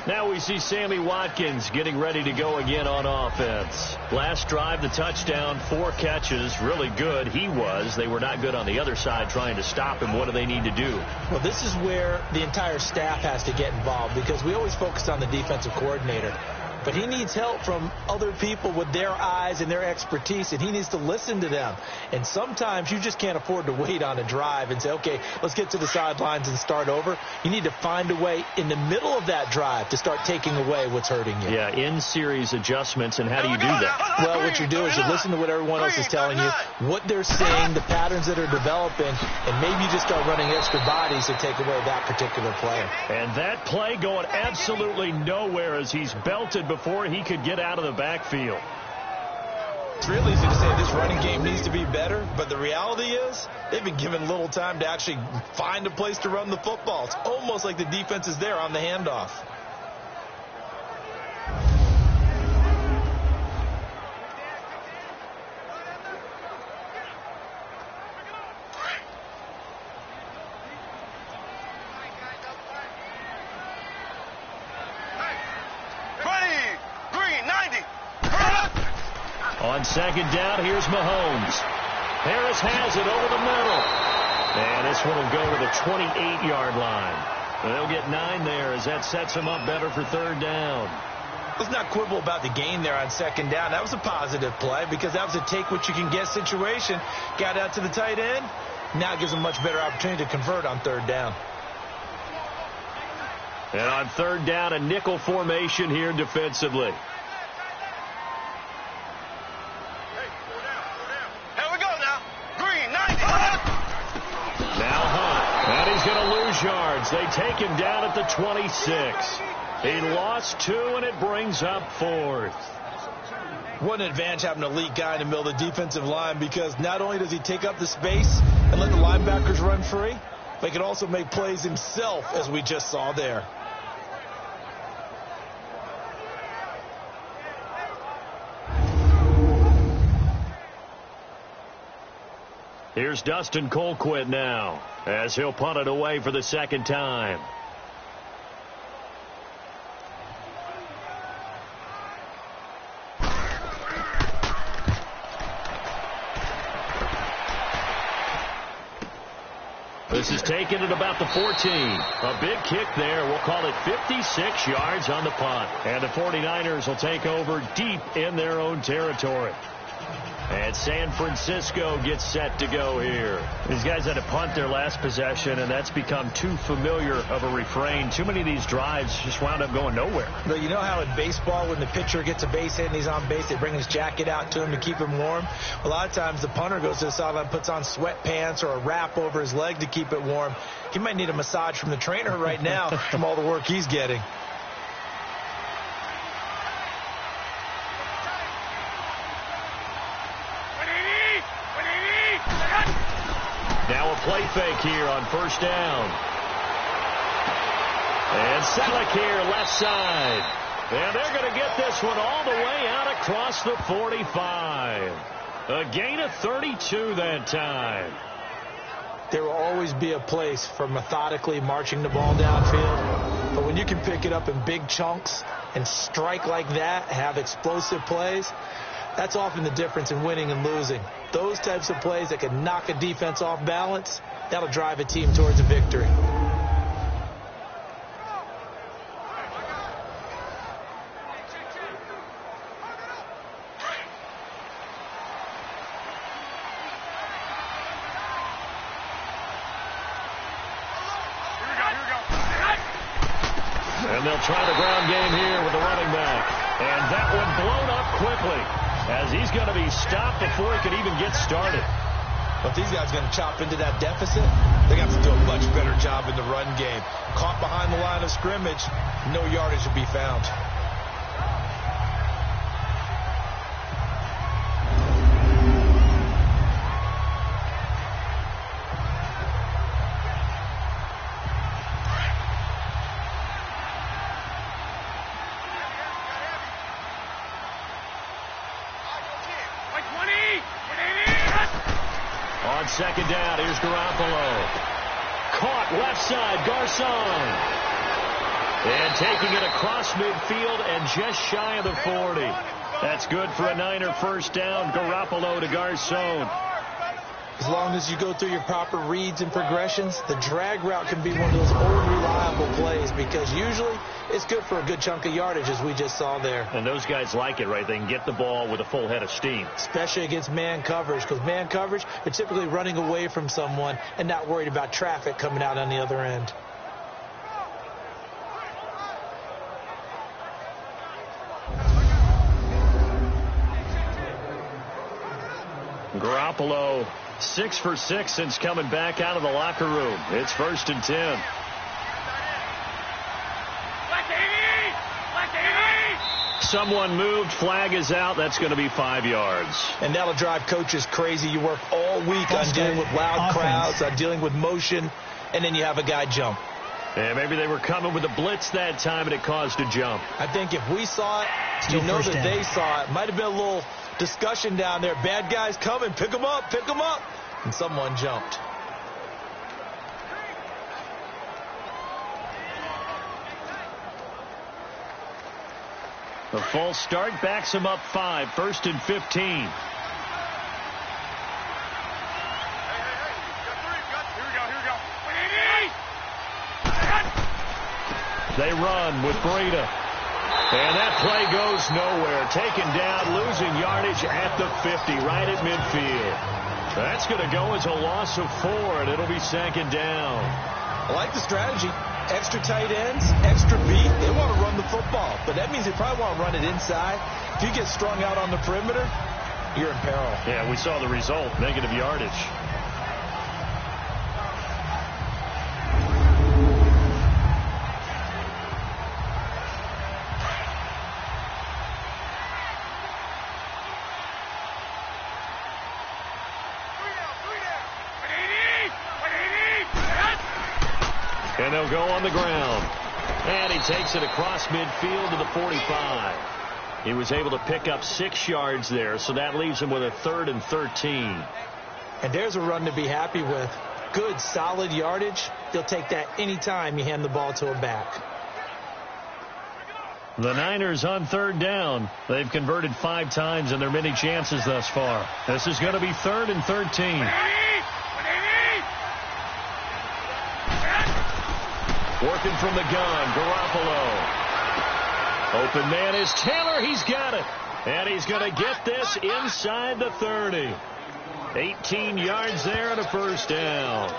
[SPEAKER 3] Now we see Sammy Watkins getting ready to go again on offense. Last drive, the touchdown, 4 catches, really good. He was. They were not good on the other side trying to stop him. What do they need to do?
[SPEAKER 1] Well, this is where the entire staff has to get involved because we always focus on the defensive coordinator. But he needs help from other people with their eyes and their expertise, and he needs to listen to them. And sometimes you just can't afford to wait on a drive and say, okay, let's get to the sidelines and start over. You need to find a way in the middle of that drive to start taking away what's hurting you.
[SPEAKER 3] Yeah, in-series adjustments, and how do you do that?
[SPEAKER 1] Well, what you do is you listen to what everyone else is telling you, what they're seeing, the patterns that are developing, and maybe you just start running extra bodies to take away that particular player.
[SPEAKER 3] And that play going absolutely nowhere as he's belted before he could get out of the backfield.
[SPEAKER 1] It's real easy to say this running game needs to be better, but the reality is they've been given little time to actually find a place to run the football. It's almost like the defense is there on the handoff.
[SPEAKER 3] On second down, here's Mahomes. Harris has it over the middle. And this one will go to the 28-yard line. They'll get 9 there as that sets them up better for third down.
[SPEAKER 1] Let's not quibble about the gain there on second down. That was a positive play because that was a take-what-you-can-get situation. Got out to the tight end. Now it gives them a much better opportunity to convert on third down.
[SPEAKER 3] And on third down, a nickel formation here defensively. Yards. They take him down at the 26. He lost 2, and it brings up 4th.
[SPEAKER 1] What an advantage having an elite guy in the middle of the defensive line because not only does he take up the space and let the linebackers run free, but he can also make plays himself, as we just saw there.
[SPEAKER 3] Here's Dustin Colquitt now as he'll punt it away for the second time. This is taken at about the 14. A big kick there. We'll call it 56 yards on the punt. And the 49ers will take over deep in their own territory. And San Francisco gets set to go here. These guys had to punt their last possession, and that's become too familiar of a refrain. Too many of these drives just wound up going nowhere.
[SPEAKER 1] But you know how in baseball, when the pitcher gets a base hit and he's on base, they bring his jacket out to him to keep him warm? A lot of times the punter goes to the sideline, puts on sweatpants or a wrap over his leg to keep it warm. He might need a massage from the trainer right now from all the work he's getting.
[SPEAKER 3] Now a play fake here on first down. And Selleck here, left side. And they're going to get this one all the way out across the 45. A gain of 32 that time.
[SPEAKER 1] There will always be a place for methodically marching the ball downfield. But when you can pick it up in big chunks and strike like that, have explosive plays, that's often the difference in winning and losing. Those types of plays that can knock a defense off balance, That'll drive a team towards a victory.
[SPEAKER 3] And they'll try the ground game here with the running back. And that one blown up quickly as he's going to be stopped before he could even get started.
[SPEAKER 1] But these guys are going to chop into that deficit. They got to do a much better job in the run game. Caught behind the line of scrimmage, no yardage to be found.
[SPEAKER 3] On second down, here's Garoppolo. Caught left side, Garcon. And taking it across midfield and just shy of the 40. That's good for a Niner first down. Garoppolo to Garcon.
[SPEAKER 1] As long as you go through your proper reads and progressions, the drag route can be one of those old reliable plays because usually it's good for a good chunk of yardage, as we just saw there.
[SPEAKER 3] And those guys like it, right? They can get the ball with a full head of steam.
[SPEAKER 1] Especially against man coverage, because man coverage, they're typically running away from someone and not worried about traffic coming out on the other end.
[SPEAKER 3] Garoppolo 6 for 6 since coming back out of the locker room. It's 1st and 10. Someone moved. Flag is out. That's going to be 5 yards.
[SPEAKER 1] And that'll drive coaches crazy. You work all week on dealing with loud crowds, on dealing with motion, and then you have a guy jump.
[SPEAKER 3] Yeah, maybe they were coming with a blitz that time, and it caused a jump.
[SPEAKER 1] I think if we saw it, you know that they saw it. Might have been a little discussion down there. Bad guys coming. Pick them up. Pick them up. And someone jumped.
[SPEAKER 3] The false start backs him up 5. 1st and 15. They run with Breida. And that play goes nowhere. Taken down, losing yardage at the 50, right at midfield. That's going to go as a loss of 4, and it'll be 2nd down.
[SPEAKER 1] I like the strategy. Extra tight ends, extra beat. They want to run the football, but that means they probably want to run it inside. If you get strung out on the perimeter, you're in peril.
[SPEAKER 3] Yeah, we saw the result, negative yardage. And they'll go on the ground. And he takes it across midfield to the 45. He was able to pick up 6 yards there, so that leaves him with a 3rd and 13.
[SPEAKER 1] And there's a run to be happy with. Good, solid yardage. They'll take that anytime you hand the ball to a back.
[SPEAKER 3] The Niners on 3rd down. They've converted 5 times in their many chances thus far. This is going to be 3rd and 13. Working from the gun, Garoppolo. Open man is Taylor. He's got it. And he's going to get this inside the 30. 18 yards there and a first down.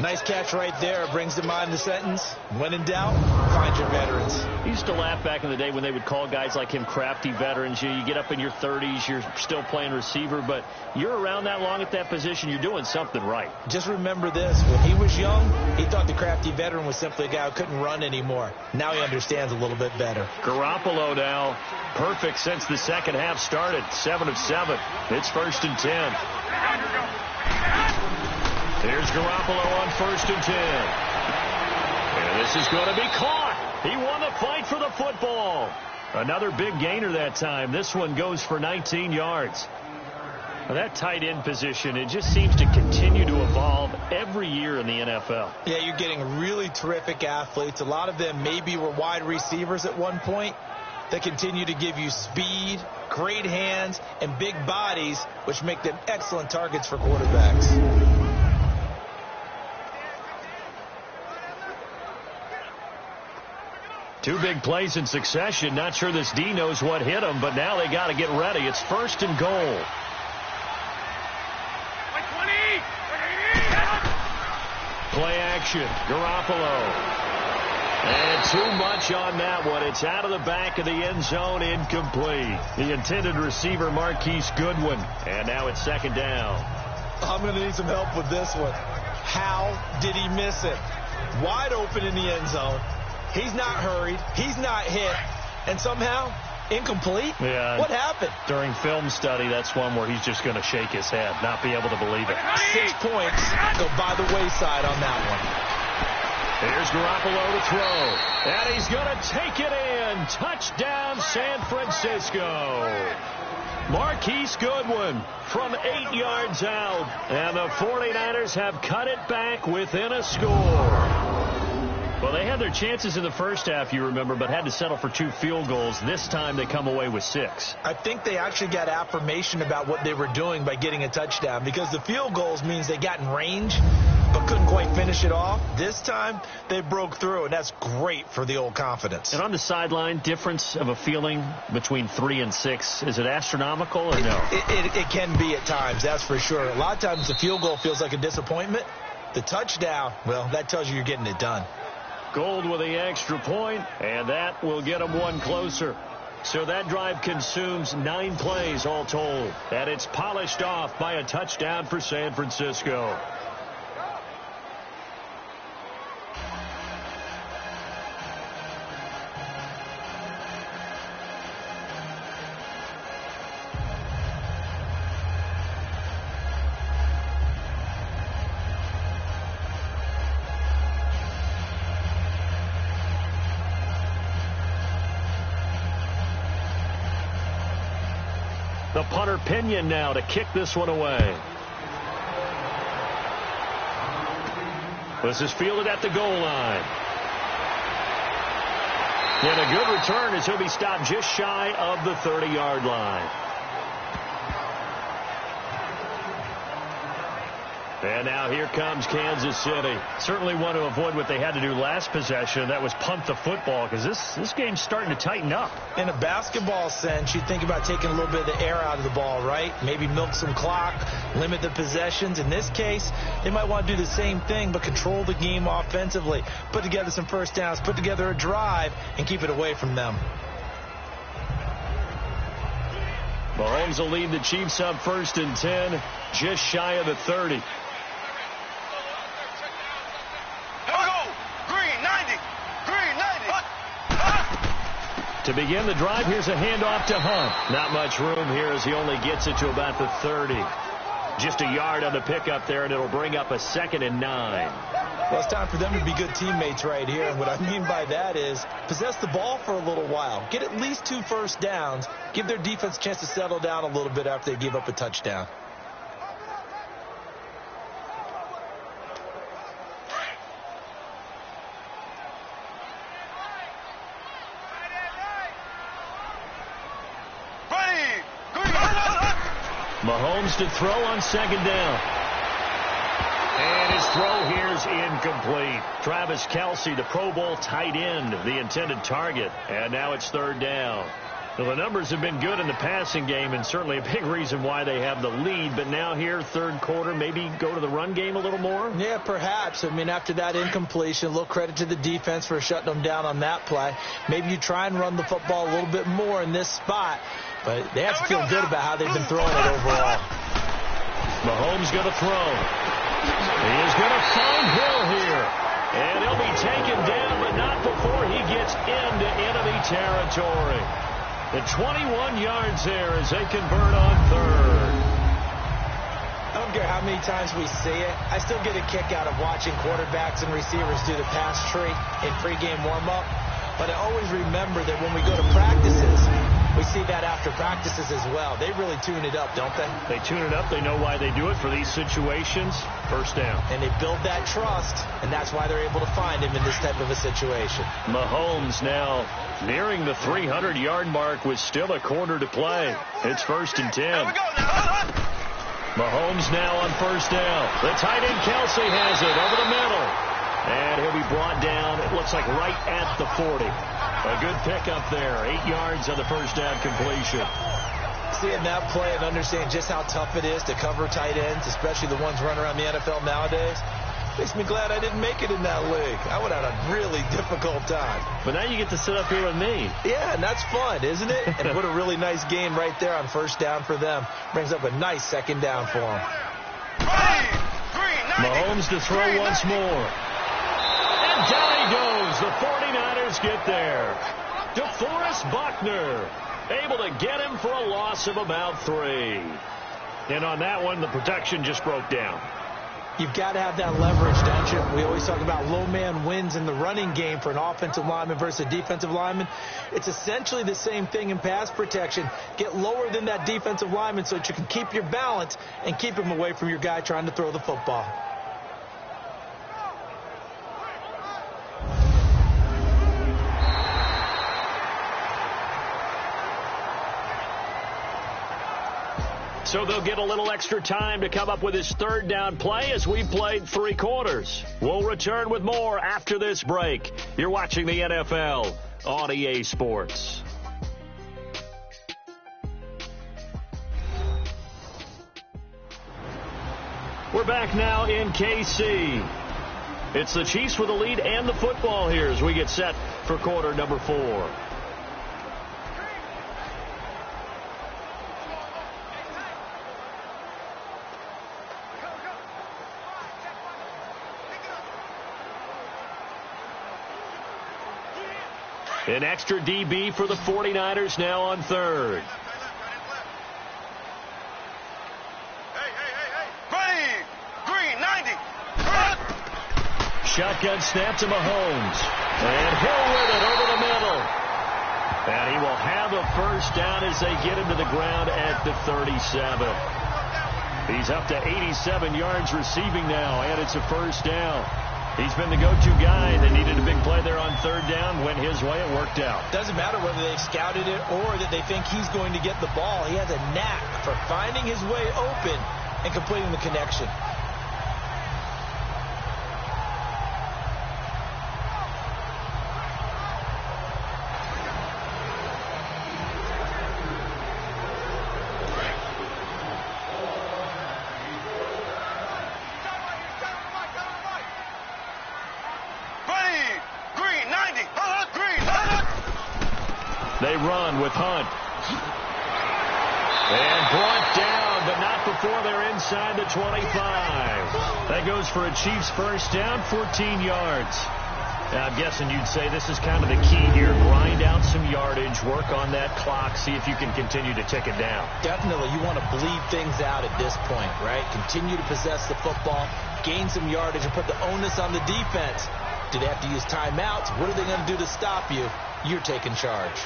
[SPEAKER 1] Nice catch right there. Brings to mind the sentence, when in doubt, find your veterans.
[SPEAKER 3] I used to laugh back in the day when they would call guys like him crafty veterans. You get up in your 30s, you're still playing receiver, but you're around that long at that position, you're doing something right.
[SPEAKER 1] Just remember this. When he was young, he thought the crafty veteran was simply a guy who couldn't run anymore. Now he understands a little bit better.
[SPEAKER 3] Garoppolo now, perfect since the second half started. 7 of 7. It's 1st and 10. Here's Garoppolo on 1st and 10. And this is going to be caught. He won the fight for the football. Another big gainer that time. This one goes for 19 yards. Now that tight end position, it just seems to continue to evolve every year in the NFL.
[SPEAKER 1] Yeah, you're getting really terrific athletes. A lot of them maybe were wide receivers at one point. They continue to give you speed, great hands, and big bodies, which make them excellent targets for quarterbacks.
[SPEAKER 3] Two big plays in succession. Not sure this D knows what hit him, but now they got to get ready. It's 1st and goal. Play action. Garoppolo. And too much on that one. It's out of the back of the end zone, incomplete. The intended receiver, Marquise Goodwin. And now it's 2nd down.
[SPEAKER 1] I'm going to need some help with this one. How did he miss it? Wide open in the end zone. He's not hurried. He's not hit. And somehow, incomplete?
[SPEAKER 3] Yeah.
[SPEAKER 1] What happened?
[SPEAKER 3] During film study, that's one where he's just going to shake his head, not be able to believe it.
[SPEAKER 1] 6 points go by the wayside on that one.
[SPEAKER 3] Here's Garoppolo to throw. And he's going to take it in. Touchdown, San Francisco. Marquise Goodwin from 8 yards out. And the 49ers have cut it back within a score. Well, they had their chances in the first half, you remember, but had to settle for 2 field goals. This time they come away with 6.
[SPEAKER 1] I think they actually got affirmation about what they were doing by getting a touchdown, because the field goals means they got in range but couldn't quite finish it off. This time they broke through, and that's great for the old confidence.
[SPEAKER 3] And on the sideline, difference of a feeling between 3 and 6, is it astronomical or no?
[SPEAKER 1] It can be at times, that's for sure. A lot of times the field goal feels like a disappointment. The touchdown, well, that tells you you're getting it done.
[SPEAKER 3] Gold with the extra point, and that will get them one closer. So that drive consumes 9 plays all told. And it's polished off by a touchdown for San Francisco. The punter Pinion now to kick this one away. This is fielded at the goal line. And a good return as he'll be stopped just shy of the 30-yard line. And now here comes Kansas City. Certainly want to avoid what they had to do last possession. That was punt the football, because this game's starting to tighten up.
[SPEAKER 1] In a basketball sense, you think about taking a little bit of the air out of the ball, right? Maybe milk some clock, limit the possessions. In this case, they might want to do the same thing, but control the game offensively. Put together some first downs, put together a drive, and keep it away from them.
[SPEAKER 3] Mahomes will lead the Chiefs up 1st and 10, just shy of the 30. To begin the drive, here's a handoff to Hunt. Not much room here as he only gets it to about the 30. Just a yard on the pickup there, and it'll bring up a 2nd and 9.
[SPEAKER 1] Well, it's time for them to be good teammates right here. And what I mean by that is possess the ball for a little while. Get at least 2 first downs. Give their defense a chance to settle down a little bit after they give up a touchdown.
[SPEAKER 3] Mahomes to throw on 2nd down. And his throw here's incomplete. Travis Kelce, the Pro Bowl tight end, the intended target. And now it's 3rd down. Well, the numbers have been good in the passing game, and certainly a big reason why they have the lead. But now here, 3rd quarter, maybe go to the run game a little more?
[SPEAKER 1] Yeah, perhaps. I mean, after that incompletion, a little credit to the defense for shutting them down on that play. Maybe you try and run the football a little bit more in this spot. But they have to feel good about how they've been throwing it overall.
[SPEAKER 3] Mahomes going to throw. He is going to find Hill here. And he'll be taken down, but not before he gets into enemy territory. The 21 yards there as they convert on 3rd.
[SPEAKER 1] I don't care how many times we see it. I still get a kick out of watching quarterbacks and receivers do the pass tree in pregame warm-up. But I always remember that when we go to practices, we see that after practices as well. They really tune it up, don't they?
[SPEAKER 3] They tune it up. They know why they do it for these situations. First down.
[SPEAKER 1] And they build that trust, and that's why they're able to find him in this type of a situation.
[SPEAKER 3] Mahomes now nearing the 300-yard mark with still a quarter to play. It's 1st and 10. Mahomes now on 1st down. The tight end Kelce has it over the middle. And he'll be brought down, it looks like right at the 40. A good pickup there. 8 yards on the first down completion.
[SPEAKER 1] Seeing that play and understanding just how tough it is to cover tight ends, especially the ones running around the NFL nowadays, makes me glad I didn't make it in that league. I would have had a really difficult time.
[SPEAKER 3] But now you get to sit up here with me.
[SPEAKER 1] Yeah, and that's fun, isn't it? And what a really nice game right there on first down for them. Brings up a nice second down for them.
[SPEAKER 3] Mahomes to throw once more. And down he goes. The 49ers get there. DeForest Buckner able to get him for a loss of about 3. And on that one, the protection just broke down.
[SPEAKER 1] You've got to have that leverage, don't you? We always talk about low man wins in the running game for an offensive lineman versus a defensive lineman. It's essentially the same thing in pass protection. Get lower than that defensive lineman so that you can keep your balance and keep him away from your guy trying to throw the football.
[SPEAKER 3] So they'll get a little extra time to come up with his third down play as we've played 3 quarters. We'll return with more after this break. You're watching the NFL on EA Sports. We're back now in KC. It's the Chiefs with the lead and the football here as we get set for quarter number 4. An extra DB for the 49ers now on third.
[SPEAKER 2] Ready, green, 90.
[SPEAKER 3] Shotgun snap to Mahomes. And Hill with it over the middle. And he will have a first down as they get him to the ground at the 37. He's up to 87 yards receiving now, and it's a first down. He's been the go-to guy. They needed a big play there on third down. Went his way. It worked out.
[SPEAKER 1] Doesn't matter whether they've scouted it or that they think he's going to get the ball. He has a knack for finding his way open and completing the connection.
[SPEAKER 3] They run with Hunt. And brought down, but not before they're inside the 25. That goes for a Chiefs first down, 14 yards. Now, I'm guessing you'd say this is kind of the key here. Grind out some yardage, work on that clock, see if you can continue to tick it down.
[SPEAKER 1] Definitely. You want to bleed things out at this point, right? Continue to possess the football, gain some yardage, and put the onus on the defense. Do they have to use timeouts? What are they going to do to stop you? You're taking charge.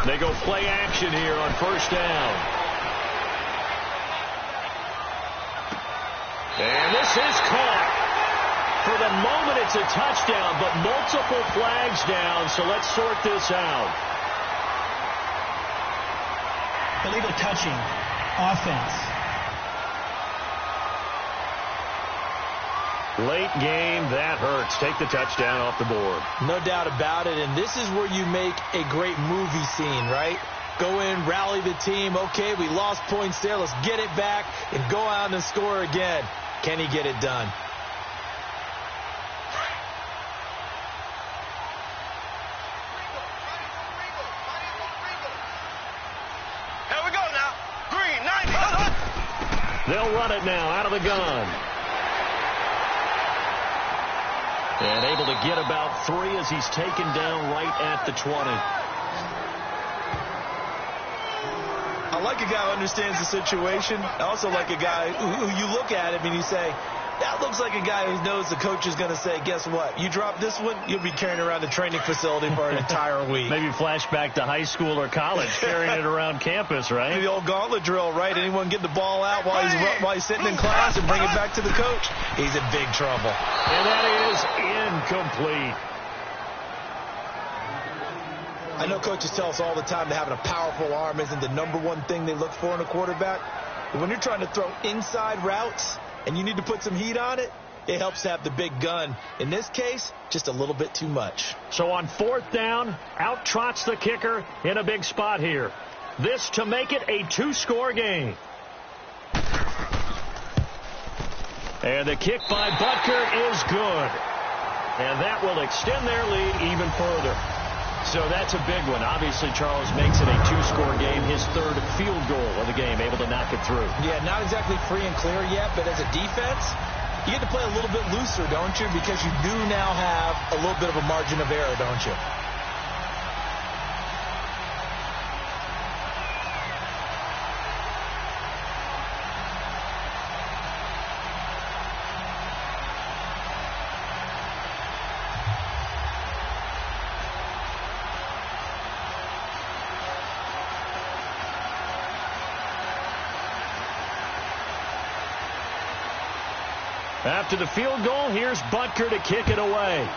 [SPEAKER 3] They go play action here on first down. And this is caught. For the moment, it's a touchdown, but multiple flags down, so let's sort this out.
[SPEAKER 4] Illegal touching. Offense.
[SPEAKER 3] Late game, that hurts. Take the touchdown off the board.
[SPEAKER 1] No doubt about it, and this is where you make a great movie scene, right? Go in, rally the team. Okay, we lost points there. Let's get it back and go out and score again. Can he get it done?
[SPEAKER 2] Here we go now. Green, 90.
[SPEAKER 3] They'll run it now out of the gun. And able to get about 3 as he's taken down right at the 20.
[SPEAKER 1] I like a guy who understands the situation. I also like a guy who you look at him and you say, that looks like a guy who knows the coach is going to say, guess what? You drop this one, you'll be carrying around the training facility for an entire week.
[SPEAKER 3] Maybe flashback to high school or college, carrying it around campus, right?
[SPEAKER 1] The old gauntlet drill, right? Anyone get the ball out while he's sitting in class and bring it back to the coach? He's in big trouble.
[SPEAKER 3] And that is incomplete.
[SPEAKER 1] I know coaches tell us all the time that having a powerful arm isn't the #1 thing they look for in a quarterback. But when you're trying to throw inside routes and you need to put some heat on it, it helps to have the big gun. In this case, just a little bit too much.
[SPEAKER 3] So on 4th down, out trots the kicker in a big spot here. This to make it a 2-score game. And the kick by Butker is good. And that will extend their lead even further. So that's a big one. Obviously, Charles makes it a 2-score game. His 3rd field goal of the game, able to knock it through.
[SPEAKER 1] Yeah, not exactly free and clear yet, but as a defense, you get to play a little bit looser, don't you? Because you do now have a little bit of a margin of error, don't you?
[SPEAKER 3] After the field goal, here's Butker to kick it away.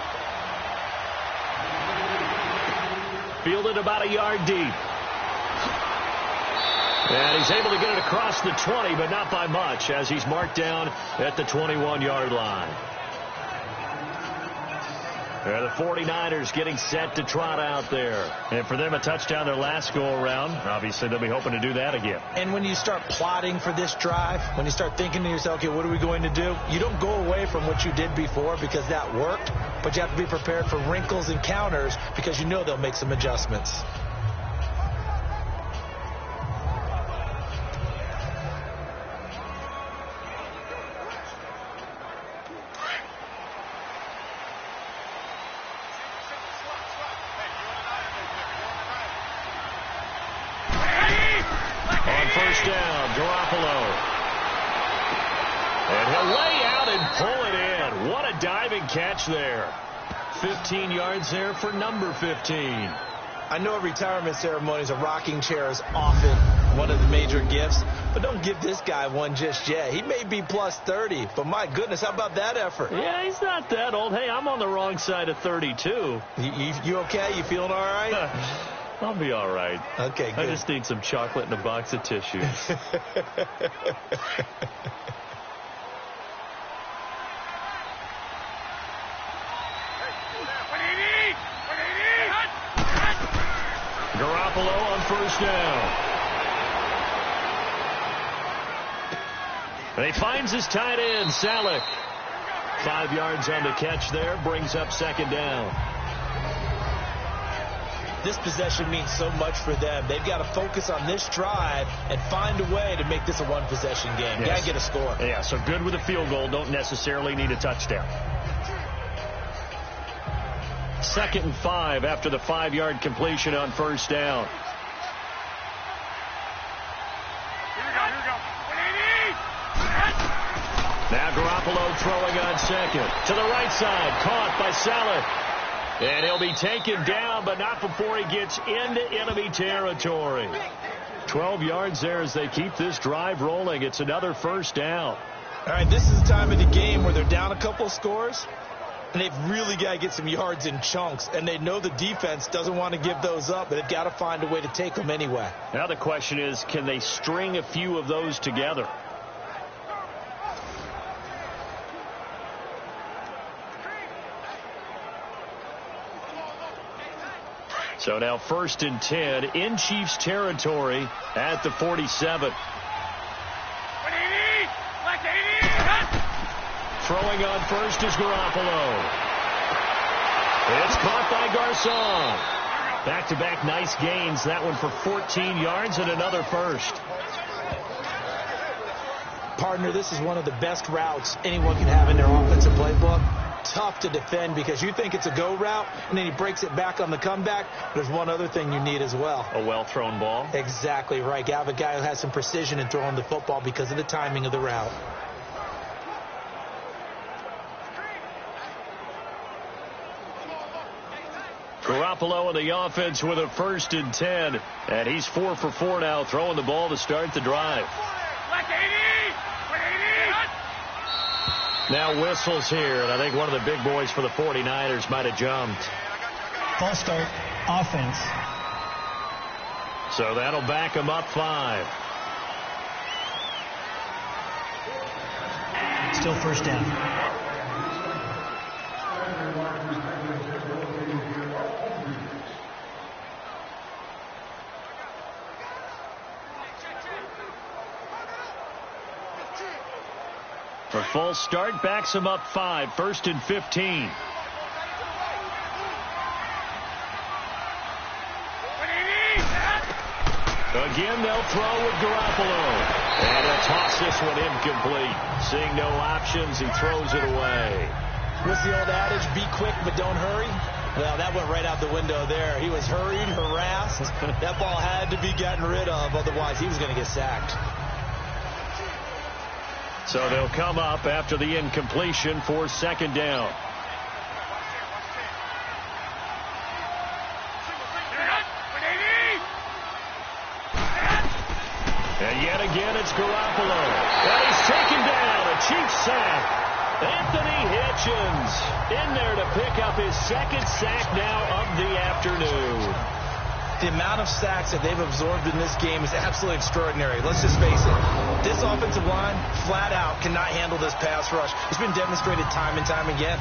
[SPEAKER 3] Fielded about a yard deep. And he's able to get it across the 20, but not by much, as he's marked down at the 21-yard line. The 49ers getting set to trot out there. And for them, a touchdown their last go-around. Obviously, they'll be hoping to do that again.
[SPEAKER 1] And when you start plotting for this drive, when you start thinking to yourself, okay, what are we going to do? You don't go away from what you did before because that worked, but you have to be prepared for wrinkles and counters because you know they'll make some adjustments.
[SPEAKER 3] Catch there. 15 yards there for number 15.
[SPEAKER 1] I know at retirement ceremonies a rocking chair is often one of the major gifts, but don't give this guy one just yet. He may be plus 30, but my goodness, how about that effort?
[SPEAKER 3] Yeah, he's not that old. Hey, I'm on the wrong side of 32.
[SPEAKER 1] You okay? You feeling all right?
[SPEAKER 3] I'll be all right.
[SPEAKER 1] Okay, good.
[SPEAKER 3] I just need some chocolate and a box of tissues. Garoppolo on 1st down. And he finds his tight end, Salek. 5 yards on the catch there, brings up 2nd down.
[SPEAKER 1] This possession means so much for them. They've got to focus on this drive and find a way to make this a one-possession game.
[SPEAKER 3] Yes.
[SPEAKER 1] Got to get a score.
[SPEAKER 3] Yeah, so good with a field goal. Don't necessarily need a touchdown. 2nd and 5 after the 5-yard completion on 1st down.
[SPEAKER 2] Here we go.
[SPEAKER 3] Now Garoppolo throwing on 2nd. To the right side, caught by Salek. And he'll be taken down, but not before he gets into enemy territory. 12 yards there as they keep this drive rolling. It's another 1st down.
[SPEAKER 1] All right, this is the time of the game where they're down a couple of scores, and they've really got to get some yards in chunks, and they know the defense doesn't want to give those up, but they've got to find a way to take them anyway.
[SPEAKER 3] Now the question is, can they string a few of those together? So now 1st and 10 in Chiefs territory at the 47. Throwing on 1st is Garoppolo. It's caught by Garcon. Back-to-back nice gains. That one for 14 yards and another 1st.
[SPEAKER 1] Partner, this is one of the best routes anyone can have in their offensive playbook. Tough to defend because you think it's a go route, and then he breaks it back on the comeback. There's one other thing you need as well.
[SPEAKER 3] A well-thrown ball?
[SPEAKER 1] Exactly right. You have a guy who has some precision in throwing the football because of the timing of the route.
[SPEAKER 3] Garoppolo in the offense with a 1st and 10. And he's 4 for 4 now, throwing the ball to start the drive. Now whistles here, and I think one of the big boys for the 49ers might have jumped.
[SPEAKER 4] False start, offense.
[SPEAKER 3] So that'll back them up 5.
[SPEAKER 4] Still first down.
[SPEAKER 3] A false start backs them up 5. 1st and 15. Again, they'll throw with Garoppolo. And he'll toss this one incomplete. Seeing no options, he throws it away.
[SPEAKER 1] What's the old adage? Be quick, but don't hurry. Well, that went right out the window there. He was hurried, harassed. That ball had to be gotten rid of. Otherwise, he was going to get sacked.
[SPEAKER 3] So they'll come up after the incompletion for 2nd down. And yet again, it's Garoppolo. And he's taken down. A Chiefs sack. Anthony Hitchens in there to pick up his 2nd sack now of the afternoon.
[SPEAKER 1] The amount of sacks that they've absorbed in this game is absolutely extraordinary. Let's just face it. This offensive line, flat out, cannot handle this pass rush. It's been demonstrated time and time again.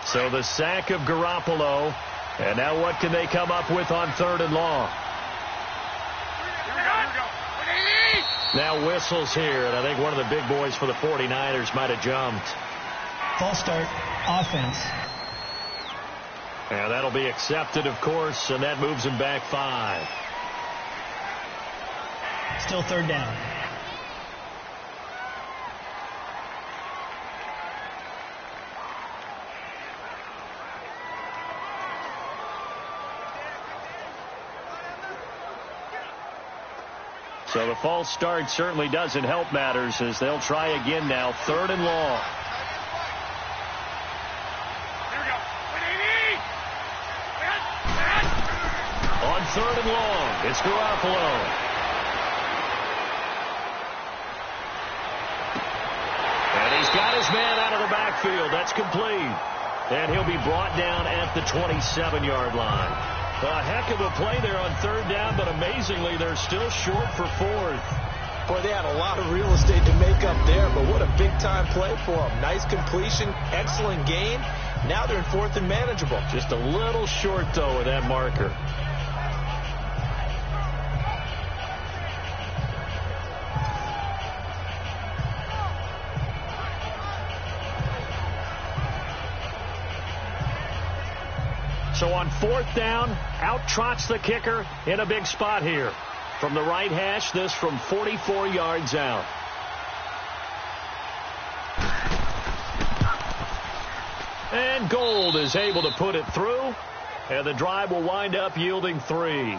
[SPEAKER 3] So the sack of Garoppolo. And now what can they come up with on 3rd and long? Now whistles here, and I think one of the big boys for the 49ers might have jumped.
[SPEAKER 4] False start, offense.
[SPEAKER 3] And that'll be accepted, of course, and that moves him back 5.
[SPEAKER 4] Still 3rd down.
[SPEAKER 3] So the false start certainly doesn't help matters as they'll try again now. 3rd and long. On 3rd and long, it's Garoppolo. And he's got his man out of the backfield. That's complete. And he'll be brought down at the 27-yard line. A heck of a play there on 3rd down, but amazingly, they're still short for 4th.
[SPEAKER 1] Boy, they had a lot of real estate to make up there, but what a big-time play for them. Nice completion, excellent gain. Now they're in 4th and manageable.
[SPEAKER 3] Just a little short, though, of that marker. So on 4th down, out trots the kicker in a big spot here. From the right hash, this from 44 yards out. And Gold is able to put it through, and the drive will wind up yielding 3.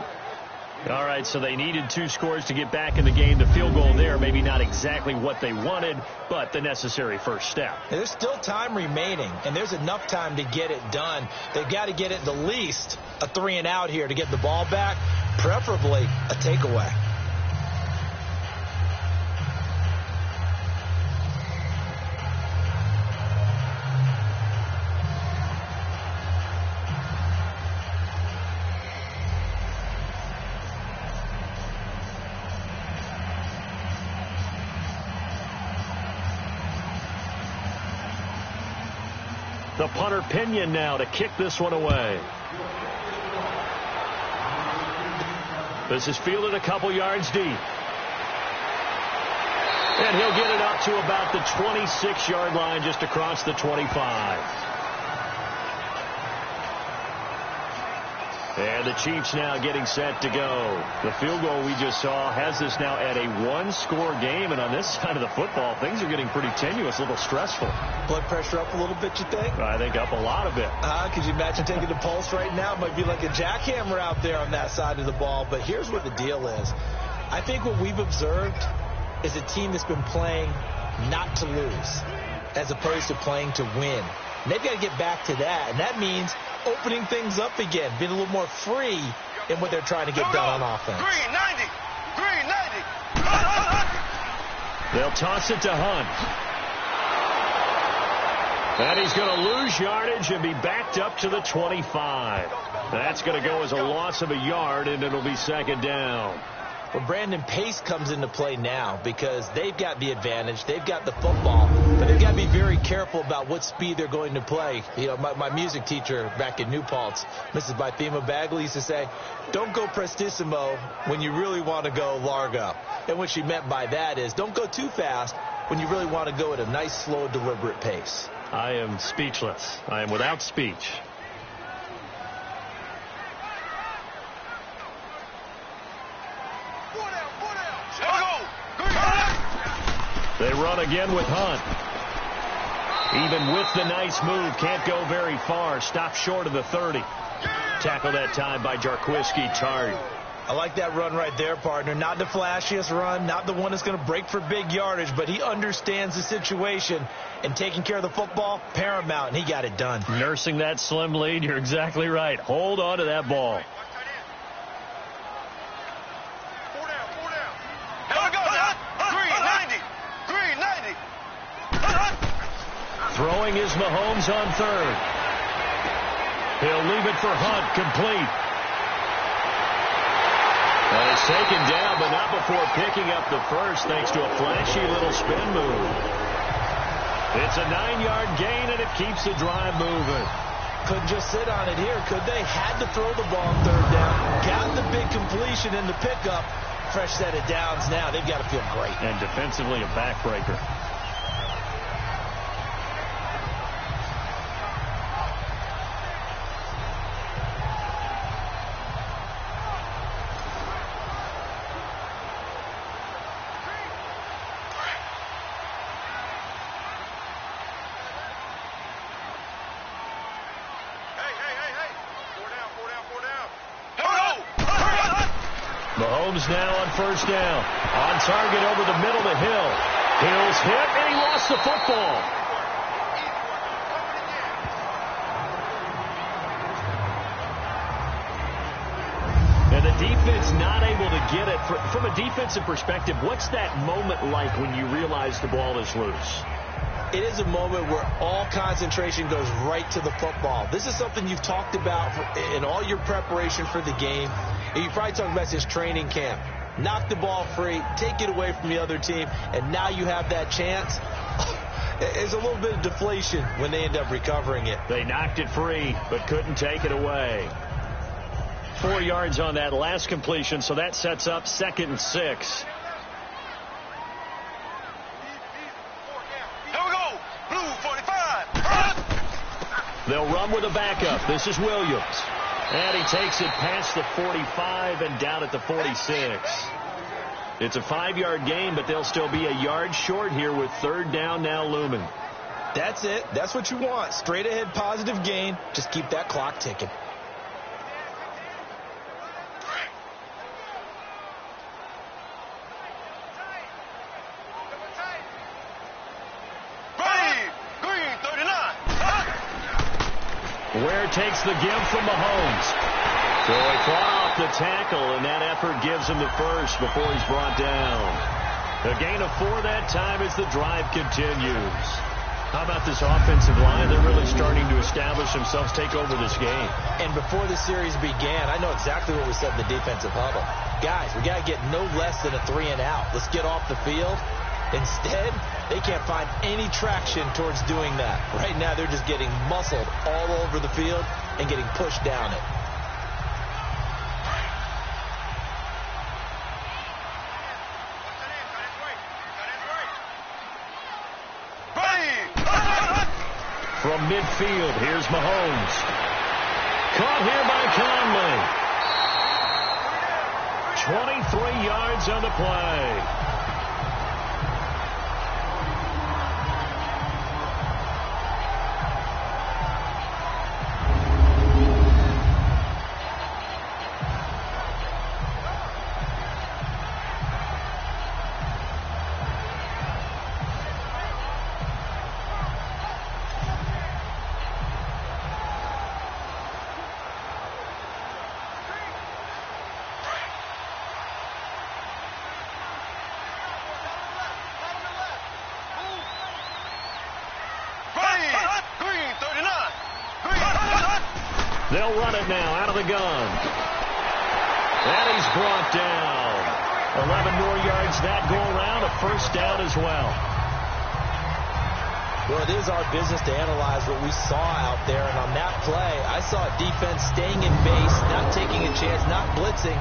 [SPEAKER 3] All right, so they needed 2 scores to get back in the game. The field goal there, maybe not exactly what they wanted, but the necessary first step.
[SPEAKER 1] There's still time remaining, and there's enough time to get it done. They've got to get it the least a 3 and out here to get the ball back, preferably a takeaway.
[SPEAKER 3] The punter Pinion now to kick this one away. This is fielded a couple yards deep. And he'll get it up to about the 26-yard line, just across the 25. And the Chiefs now getting set to go. The field goal we just saw has this now at a 1-score game. And on this side of the football, things are getting pretty tenuous, a little stressful.
[SPEAKER 1] Blood pressure up a little bit, you think?
[SPEAKER 3] I think up a lot of it.
[SPEAKER 1] Could you imagine taking the pulse right now? It might be like a jackhammer out there on that side of the ball. But here's what the deal is. I think what we've observed is a team that's been playing not to lose as opposed to playing to win. And they've got to get back to that. And that means opening things up again, being a little more free in what they're trying to get done on offense.
[SPEAKER 2] Green 90. Green 90.
[SPEAKER 3] They'll toss it to Hunt. And he's going to lose yardage and be backed up to the 25. That's going to go as a loss of a yard, and it'll be second down.
[SPEAKER 1] Well, Brandon, pace comes into play now because they've got the advantage. They've got the football, but they've got to be very careful about what speed they're going to play. You know, my music teacher back in New Paltz, Mrs. Bythema Bagley, used to say, don't go prestissimo when you really want to go largo. And what she meant by that is don't go too fast when you really want to go at a nice, slow, deliberate pace.
[SPEAKER 3] I am speechless. I am without speech. They run again with Hunt. Even with the nice move, can't go very far. Stop short of the 30. Tackle that time by Jarquiski Tartt.
[SPEAKER 1] I like that run right there, partner. Not the flashiest run, not the one that's going to break for big yardage, but he understands the situation, and taking care of the football, paramount, and he got it done.
[SPEAKER 3] Nursing that slim lead, you're exactly right. Hold on to that ball. Throwing is Mahomes on third. He'll leave it for Hunt, complete. It's taken down, but not before picking up the first, thanks to a flashy little spin move. It's a 9-yard gain, and it keeps the drive moving.
[SPEAKER 1] Couldn't just sit on it here, could they? Had to throw the ball on third down. Got the big completion in the pickup. Fresh set of downs now. They've got to feel great.
[SPEAKER 3] And defensively, a backbreaker. Mahomes now on first down. On target over the middle to Hill. Hill's hit, and he lost the football. And the defense not able to get it. From a defensive perspective, what's that moment like when you realize the ball is loose?
[SPEAKER 1] It is a moment where all concentration goes right to the football. This is something you've talked about in all your preparation for the game. And you probably talked about this training camp. Knock the ball free, take it away from the other team, and now you have that chance. There's a little bit of deflation when they end up recovering it.
[SPEAKER 3] They knocked it free, but couldn't take it away. 4 yards on that last completion, so that sets up 2nd and 6. They'll run with a backup. This is Williams. And he takes it past the 45 and down at the 46. It's a 5-yard gain, but they'll still be a yard short here with third down now looming.
[SPEAKER 1] That's it. That's what you want. Straight ahead positive gain. Just keep that clock ticking.
[SPEAKER 3] Ware takes the give from Mahomes. So he fought off the tackle, and that effort gives him the first before he's brought down. A gain of 4 that time as the drive continues. How about this offensive line? They're really starting to establish themselves, take over this game.
[SPEAKER 1] And before the series began, I know exactly what we said in the defensive huddle. Guys, we got to get no less than a 3 and out. Let's get off the field. Instead, they can't find any traction towards doing that. Right now, they're just getting muscled all over the field and getting pushed down it.
[SPEAKER 3] From midfield, here's Mahomes. Caught here by Conley. 23 yards on the play. They'll run it now out of the gun. And he's brought down. 11 more yards that go around, a first down as well.
[SPEAKER 1] Well, it is our business to analyze what we saw out there. And on that play, I saw a defense staying in base, not taking a chance, not blitzing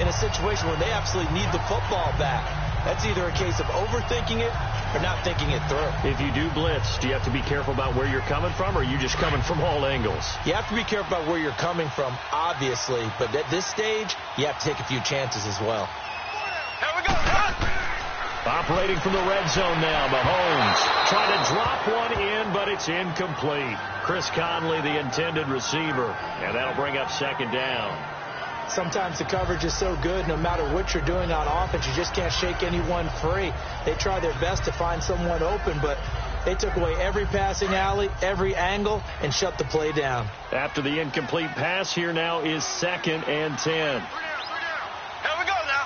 [SPEAKER 1] in a situation where they absolutely need the football back. That's either a case of overthinking it or not thinking it through.
[SPEAKER 3] If you do blitz, do you have to be careful about where you're coming from, or are you just coming from all angles?
[SPEAKER 1] You have to be careful about where you're coming from, obviously. But at this stage, you have to take a few chances as well.
[SPEAKER 2] Here we go.
[SPEAKER 3] Operating from the red zone now, Mahomes trying to drop one in, but it's incomplete. Chris Conley, the intended receiver, and that'll bring up second down.
[SPEAKER 1] Sometimes the coverage is so good, no matter what you're doing on offense, you just can't shake anyone free. They try their best to find someone open, but they took away every passing alley, every angle, and shut the play down.
[SPEAKER 3] After the incomplete pass, here now is 2nd and 10.
[SPEAKER 2] Here we go now.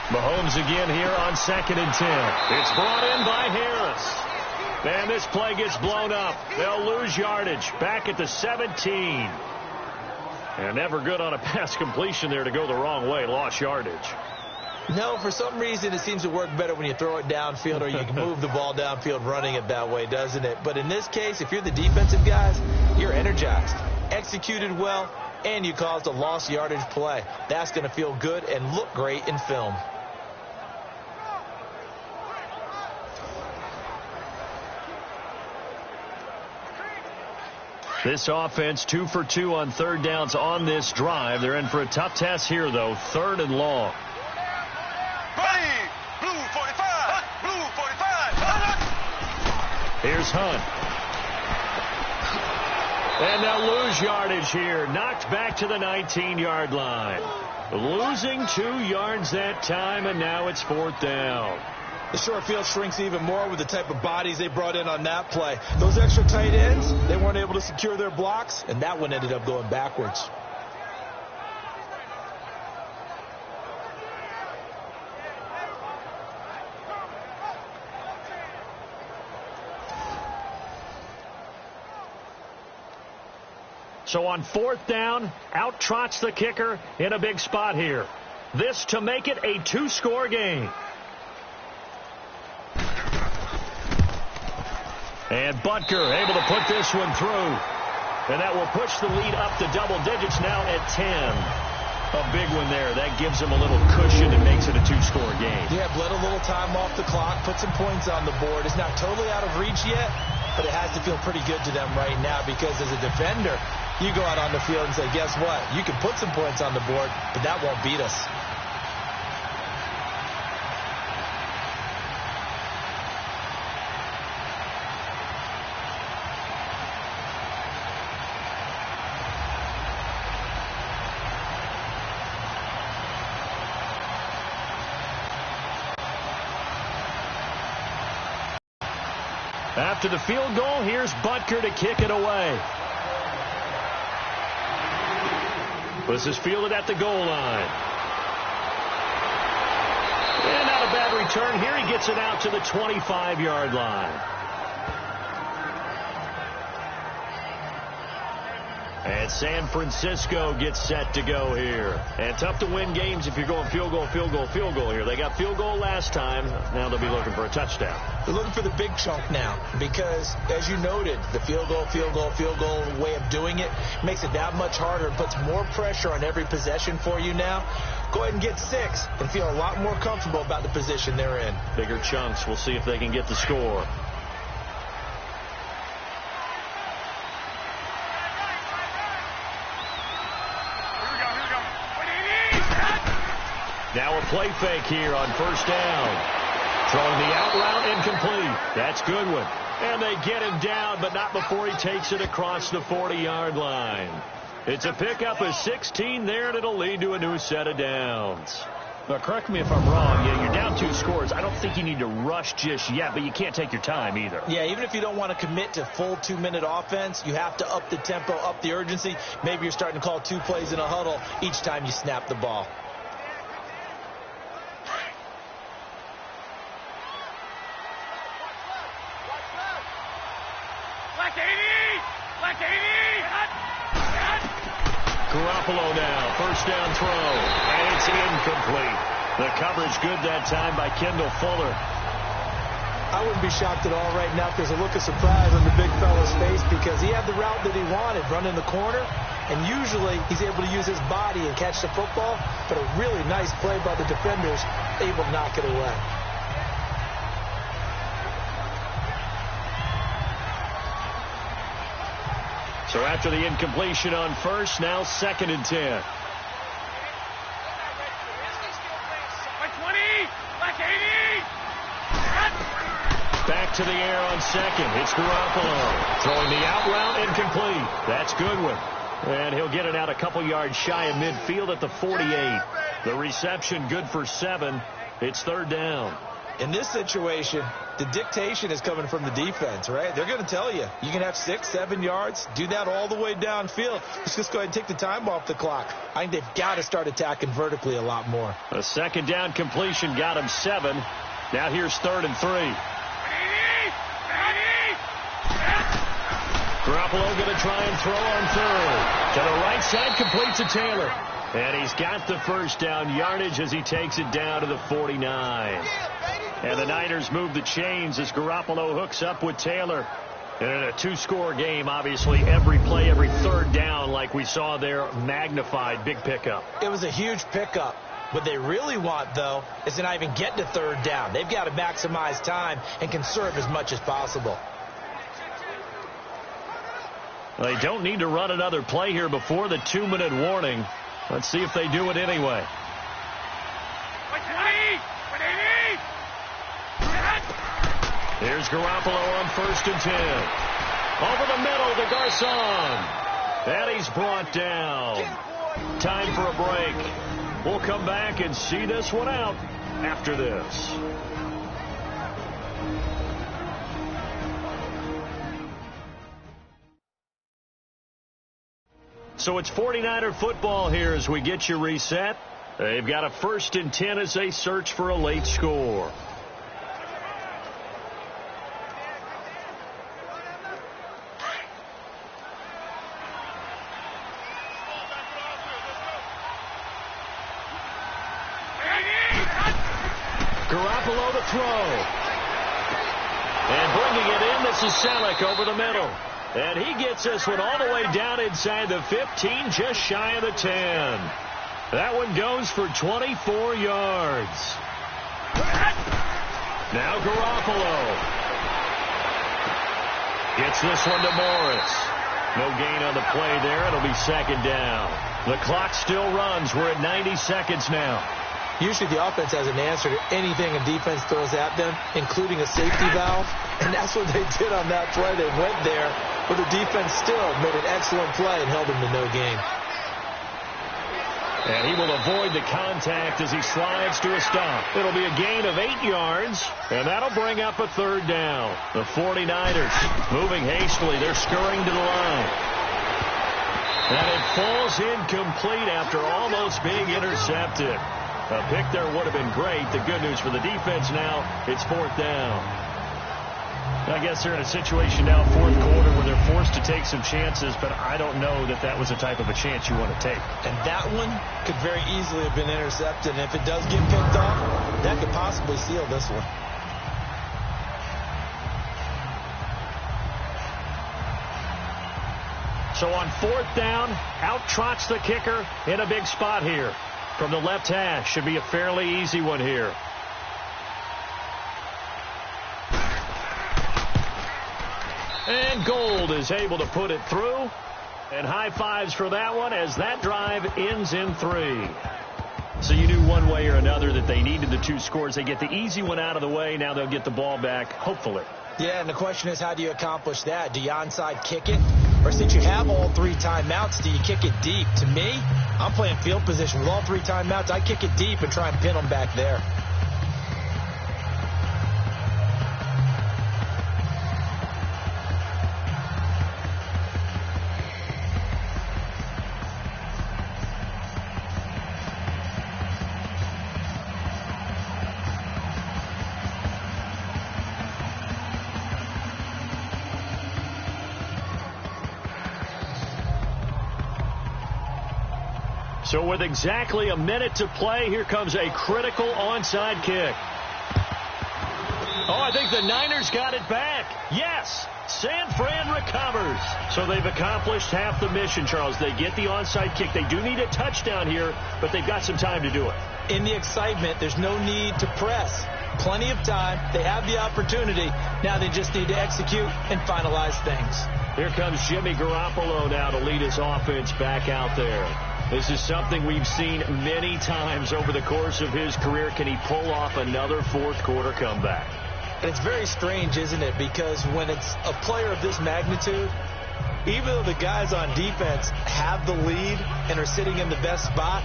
[SPEAKER 3] Mahomes again here on 2nd and 10. It's brought in by Harris. And this play gets blown up. They'll lose yardage back at the 17. And never good on a pass completion there to go the wrong way. Lost yardage.
[SPEAKER 1] No, for some reason it seems to work better when you throw it downfield or you can move the ball downfield running it that way, doesn't it? But in this case, if you're the defensive guys, you're energized, executed well, and you caused a lost yardage play. That's going to feel good and look great in film.
[SPEAKER 3] This offense 2 for 2 on third downs on this drive. They're in for a tough test here, though. 3rd and long.
[SPEAKER 2] Ready. Blue 45. Blue 45.
[SPEAKER 3] Here's Hunt. And they'll lose yardage here. Knocked back to the 19-yard line. Losing 2 yards that time, and now it's 4th down.
[SPEAKER 1] The short field shrinks even more with the type of bodies they brought in on that play. Those extra tight ends, they weren't able to secure their blocks, and that one ended up going backwards.
[SPEAKER 3] So on 4th down, out trots the kicker in a big spot here. This to make it a 2-score game. And Butker able to put this one through. And that will push the lead up to double digits now at 10. A big one there. That gives them a little cushion and makes it a 2-score game.
[SPEAKER 1] Yeah, bled a little time off the clock, put some points on the board. It's not totally out of reach yet, but it has to feel pretty good to them right now because as a defender, you go out on the field and say, guess what? You can put some points on the board, but that won't beat us.
[SPEAKER 3] After the field goal, here's Butker to kick it away. This is fielded at the goal line. And not a bad return here. He gets it out to the 25-yard line. And San Francisco gets set to go here. And tough to win games if you're going field goal, field goal, field goal here. They got field goal last time. Now they'll be looking for a touchdown.
[SPEAKER 1] They're looking for the big chunk now because, as you noted, the field goal way of doing it makes it that much harder and puts more pressure on every possession for you now. Go ahead and get 6 and feel a lot more comfortable about the position they're in.
[SPEAKER 3] Bigger chunks. We'll see if they can get the score. Now a play fake here on 1st down. Throwing the out route incomplete. That's Goodwin. And they get him down, but not before he takes it across the 40-yard line. It's a pickup of 16 there, and it'll lead to a new set of downs.
[SPEAKER 4] But correct me if I'm wrong. Yeah, you're down 2 scores. I don't think you need to rush just yet, but you can't take your time either.
[SPEAKER 1] Yeah, even if you don't want to commit to full 2-minute offense, you have to up the tempo, up the urgency. Maybe you're starting to call 2 plays in a huddle each time you snap the ball.
[SPEAKER 3] Garoppolo now. First down throw. And it's incomplete. The coverage good that time by Kendall Fuller.
[SPEAKER 1] I wouldn't be shocked at all right now if there's a look of surprise on the big fella's face because he had the route that he wanted, running the corner, and usually he's able to use his body and catch the football, but a really nice play by the defenders, able to knock it away.
[SPEAKER 3] So after the incompletion on first, now 2nd and 10. Back to the air on second. It's Garoppolo. Throwing the out route, incomplete. That's Goodwin. And he'll get it out a couple yards shy of midfield at the 48. The reception good for 7. It's 3rd down.
[SPEAKER 1] In this situation, the dictation is coming from the defense, right? They're going to tell you, you can have 6, 7 yards, do that all the way downfield. Let's just go ahead and take the time off the clock. I think they've got to start attacking vertically a lot more.
[SPEAKER 3] A 2nd down completion got him 7. Now here's 3rd and 3. Garoppolo going to try and throw on 3rd. To the right side, completes to Taylor. And he's got the first down yardage as he takes it down to the 49. And the Niners move the chains as Garoppolo hooks up with Taylor. And in a 2-score game, obviously, every play, every 3rd down, like we saw there, magnified. Big pickup.
[SPEAKER 1] It was a huge pickup. What they really want, though, is to not even get to 3rd down. They've got to maximize time and conserve as much as possible.
[SPEAKER 3] They don't need to run another play here before the 2-minute warning. Let's see if they do it anyway. Here's Garoppolo on 1st and 10. Over the middle to Garcon. And he's brought down. Time for a break. We'll come back and see this one out after this. So it's 49er football here as we get you reset. They've got a 1st and 10 as they search for a late score. Garoppolo to throw. And bringing it in, this is Selleck over the middle. And he gets this one all the way down inside the 15, just shy of the 10. That one goes for 24 yards. Now Garoppolo. Gets this one to Morris. No gain on the play there. It'll be 2nd down. The clock still runs. We're at 90 seconds now.
[SPEAKER 1] Usually the offense has an answer to anything a defense throws at them, including a safety valve. And that's what they did on that play. They went there, but the defense still made an excellent play and held them to no gain.
[SPEAKER 3] And he will avoid the contact as he slides to a stop. It'll be a gain of 8 yards, and that'll bring up a 3rd down. The 49ers moving hastily. They're scurrying to the line. And it falls incomplete after almost being intercepted. A pick there would have been great. The good news for the defense now, it's 4th down. I guess they're in a situation now, 4th quarter, where they're forced to take some chances, but I don't know that that was the type of a chance you want to take.
[SPEAKER 1] And that one could very easily have been intercepted. And if it does get picked off, that could possibly seal this one.
[SPEAKER 3] So on 4th down, out trots the kicker in a big spot here. From the left hash, should be a fairly easy one here. And Gold is able to put it through. And high fives for that one as that drive ends in 3. So you knew one way or another that they needed the 2 scores. They get the easy one out of the way. Now they'll get the ball back, hopefully.
[SPEAKER 1] Yeah, and the question is, how do you accomplish that? Do you onside kick it? Or since you have all 3 timeouts, do you kick it deep? To me, I'm playing field position with all 3 timeouts. I kick it deep and try and pin them back there.
[SPEAKER 3] So with exactly a minute to play, here comes a critical onside kick. Oh, I think the Niners got it back. Yes, San Fran recovers. So they've accomplished half the mission, Charles. They get the onside kick. They do need a touchdown here, but they've got some time to do it.
[SPEAKER 1] In the excitement, there's no need to press. Plenty of time. They have the opportunity. Now they just need to execute and finalize things.
[SPEAKER 3] Here comes Jimmy Garoppolo now to lead his offense back out there. This is something we've seen many times over the course of his career. Can he pull off another fourth-quarter comeback?
[SPEAKER 1] And it's very strange, isn't it? Because when it's a player of this magnitude, even though the guys on defense have the lead and are sitting in the best spot,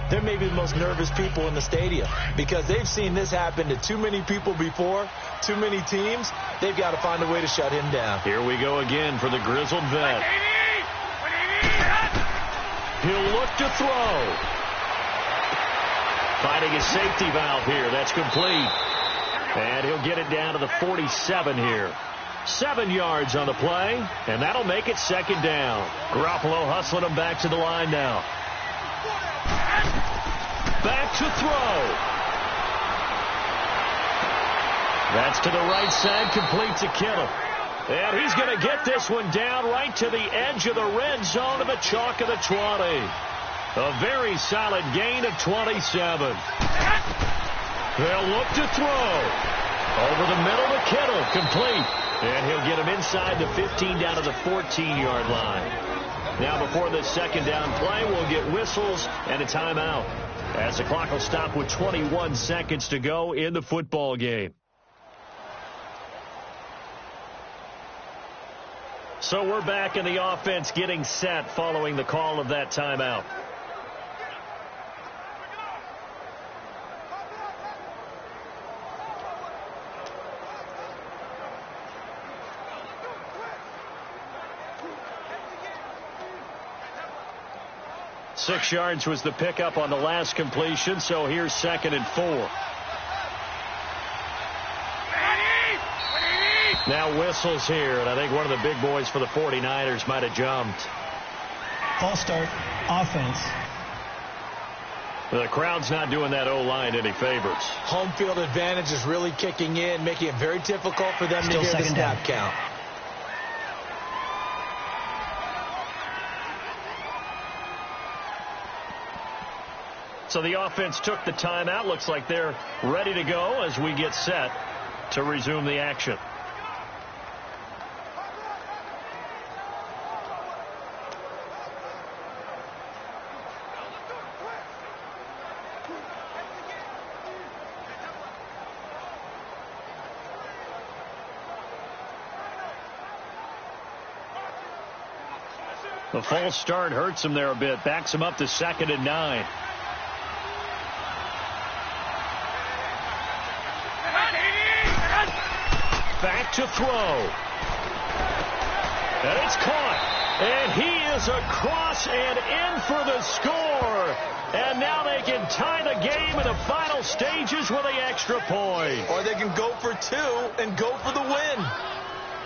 [SPEAKER 1] they're maybe the most nervous people in the stadium because they've seen this happen to too many people before, too many teams. They've got to find a way to shut him down.
[SPEAKER 3] Here we go again for the grizzled vet. He'll look to throw. Finding his safety valve here. That's complete. And he'll get it down to the 47 here. 7 yards on the play, and that'll make it second down. Garoppolo hustling him back to the line now. Back to throw. That's to the right side, complete to Kittle. And he's going to get this one down right to the edge of the red zone of the chalk of the 20. A very solid gain of 27. They'll look to throw. Over the middle to Kittle, complete. And he'll get him inside the 15 down to the 14-yard line. Now before this second down play, we'll get whistles and a timeout, as the clock will stop with 21 seconds to go in the football game. So we're back in the offense getting set following the call of that timeout. Six yards was the pickup on the last completion, so here's 2nd and 4. Now whistles here, and I think one of the big boys for the 49ers might have jumped.
[SPEAKER 6] False start, offense.
[SPEAKER 3] The crowd's not doing that O-line any favors.
[SPEAKER 1] Home field advantage is really kicking in, making it very difficult for them to hear the snap count.
[SPEAKER 3] So the offense took the timeout. Looks like they're ready to go as we get set to resume the action. The false start hurts him there a bit. Backs him up to 2nd and 9. Back to throw. And it's caught. And he is across and in for the score. And now they can tie the game in the final stages with the extra point.
[SPEAKER 1] Or they can go for 2 and go for the win.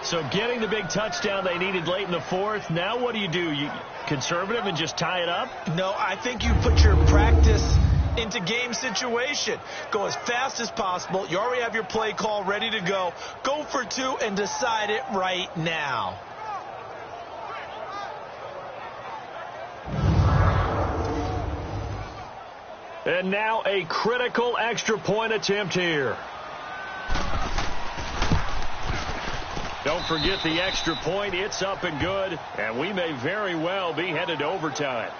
[SPEAKER 3] So getting the big touchdown they needed late in the 4th. Now what do? You conservative and just tie it up?
[SPEAKER 1] No, I think you put your practice into game situation. Go as fast as possible. You already have your play call ready to go. Go for 2 and decide it right now.
[SPEAKER 3] And now a critical extra point attempt here. Don't forget the extra point. It's up and good, and we may very well be headed to overtime.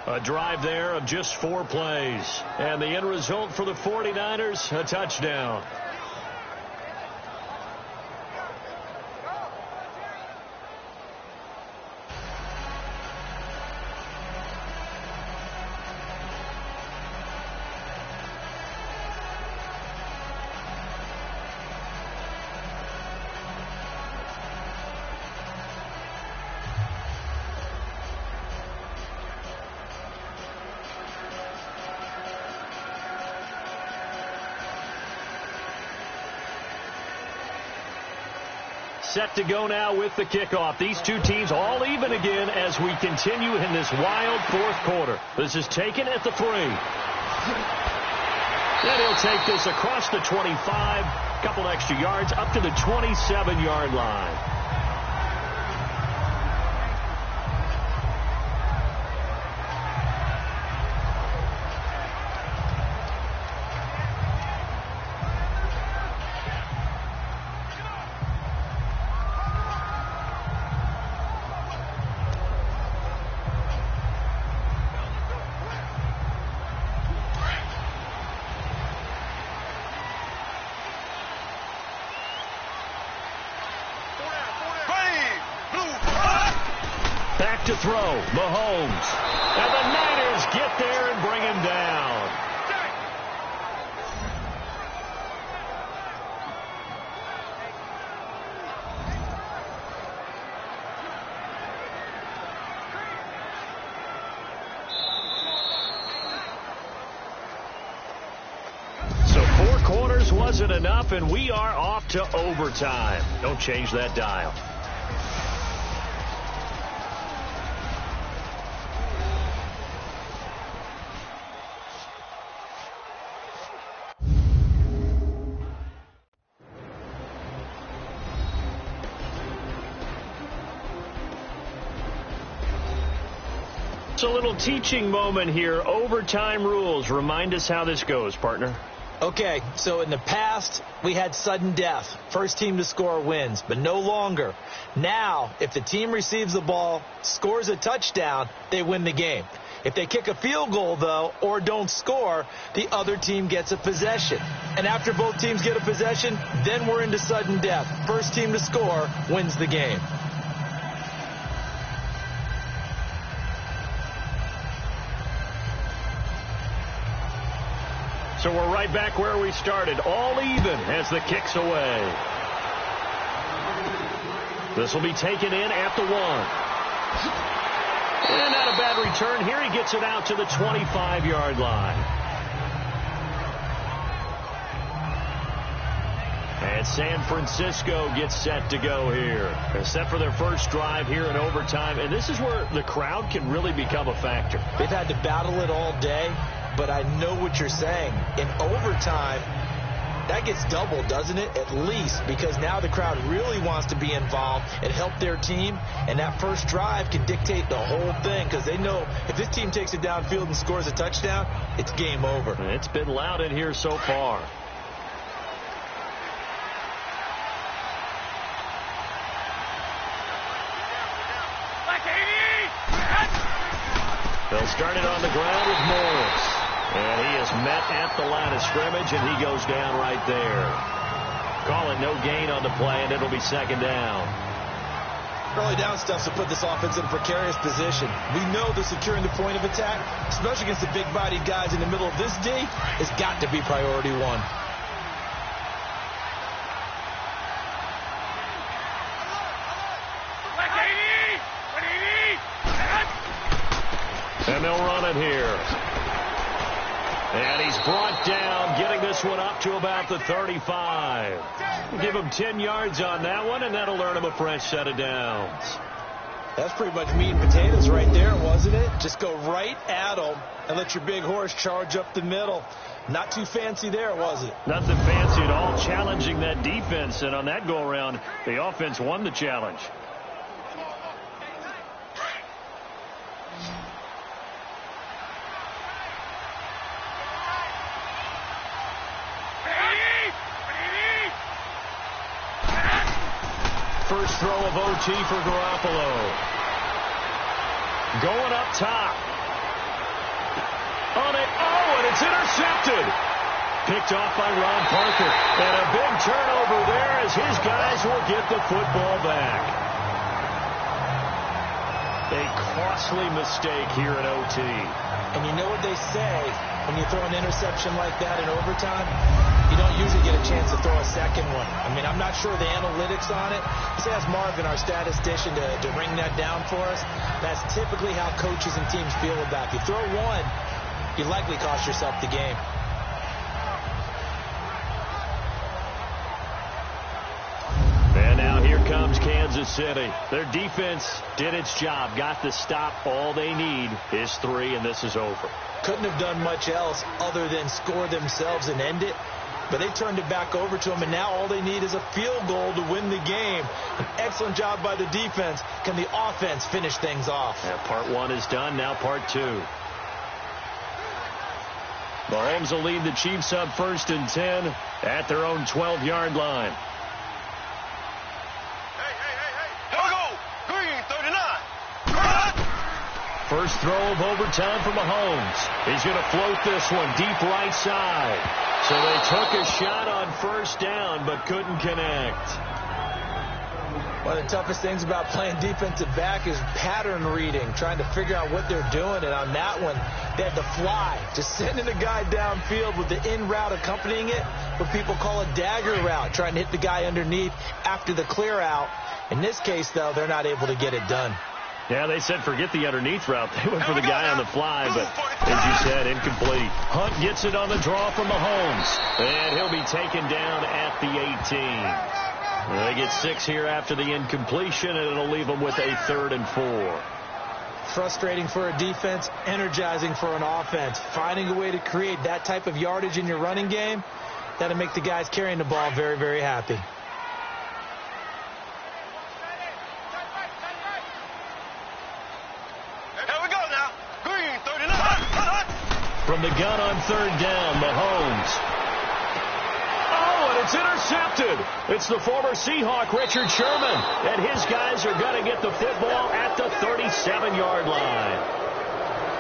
[SPEAKER 3] A drive there of just 4 plays. And the end result for the 49ers, a touchdown. set to go now with the kickoff. These two teams all even again as we continue in this wild fourth quarter. This is taken at the 3. Then he'll take this across the 25, couple extra yards up to the 27-yard line. Back to throw, Mahomes. And the Niners get there and bring him down. So 4 quarters wasn't enough, and we are off to overtime. Don't change that dial. A little teaching moment here. Overtime rules. Remind us how this goes, partner.
[SPEAKER 1] Okay, so in the past, we had sudden death. First team to score wins, but no longer. Now, if the team receives the ball, scores a touchdown, they win the game. If they kick a field goal, though, or don't score, the other team gets a possession. And after both teams get a possession, then we're into sudden death. First team to score wins the game.
[SPEAKER 3] So we're right back where we started, all even as the kick's away. This will be taken in at the 1. And not a bad return here. He gets it out to the 25-yard line. And San Francisco gets set to go here. They're set for their first drive here in overtime. And this is where the crowd can really become a factor.
[SPEAKER 1] They've had to battle it all day. But I know what you're saying. In overtime, that gets doubled, doesn't it? At least, because now the crowd really wants to be involved and help their team. And that first drive can dictate the whole thing because they know if this team takes it downfield and scores a touchdown, it's game over.
[SPEAKER 3] It's been loud in here so far. They'll start it on the ground with Morris. And he is met at the line of scrimmage, and he goes down right there. Call it no gain on the play, and it'll be second down.
[SPEAKER 1] Early down stuff to put this offense in a precarious position. We know they're securing the point of attack, especially against the big-bodied guys in the middle of this D. It's got to be priority 1.
[SPEAKER 3] And they'll run it here. And he's brought down, getting this one up to about the 35. We'll give him 10 yards on that one, and that'll earn him a fresh set of downs.
[SPEAKER 1] That's pretty much meat and potatoes right there, wasn't it? Just go right at them and let your big horse charge up the middle. Not too fancy there, was it?
[SPEAKER 3] Nothing fancy at all, challenging that defense. And on that go-around, the offense won the challenge. First throw of OT for Garoppolo. Going up top. On it. Oh, and it's intercepted. Picked off by Ron Parker. And a big turnover there as his guys will get the football back. A costly mistake here in OT.
[SPEAKER 1] And you know what they say, when you throw an interception like that in overtime, you don't usually get a chance to throw a second one. I mean, I'm not sure the analytics on it. Let's ask Marvin, our statistician, to ring that down for us. That's typically how coaches and teams feel about it. If you throw one, you likely cost yourself the game.
[SPEAKER 3] And now here comes Kansas City. Their defense did its job, got the stop. All they need is 3, and this is over.
[SPEAKER 1] Couldn't have done much else other than score themselves and end it. But they turned it back over to them, and now all they need is a field goal to win the game. An excellent job by the defense. Can the offense finish things off?
[SPEAKER 3] Yeah, part 1 is done. Now part 2. Mahomes will lead the Chiefs up 1st and 10 at their own 12-yard line. First throw of overtime for Mahomes. He's going to float this one deep right side. So they took a shot on 1st down, but couldn't connect.
[SPEAKER 1] One of the toughest things about playing defensive back is pattern reading, trying to figure out what they're doing. And on that one, they had to fly, just sending a guy downfield with the in route accompanying it, what people call a dagger route, trying to hit the guy underneath after the clear out. In this case, though, they're not able to get it done.
[SPEAKER 3] Yeah, they said forget the underneath route. They went for the guy on the fly, but as you said, incomplete. Hunt gets it on the draw from Mahomes, and he'll be taken down at the 18. They get 6 here after the incompletion, and it'll leave them with a 3rd and 4.
[SPEAKER 1] Frustrating for a defense, energizing for an offense. Finding a way to create that type of yardage in your running game, that'll make the guys carrying the ball very, very happy.
[SPEAKER 3] From the gun on 3rd down, Mahomes. Oh, and it's intercepted. It's the former Seahawk, Richard Sherman. And his guys are going to get the football at the 37-yard line.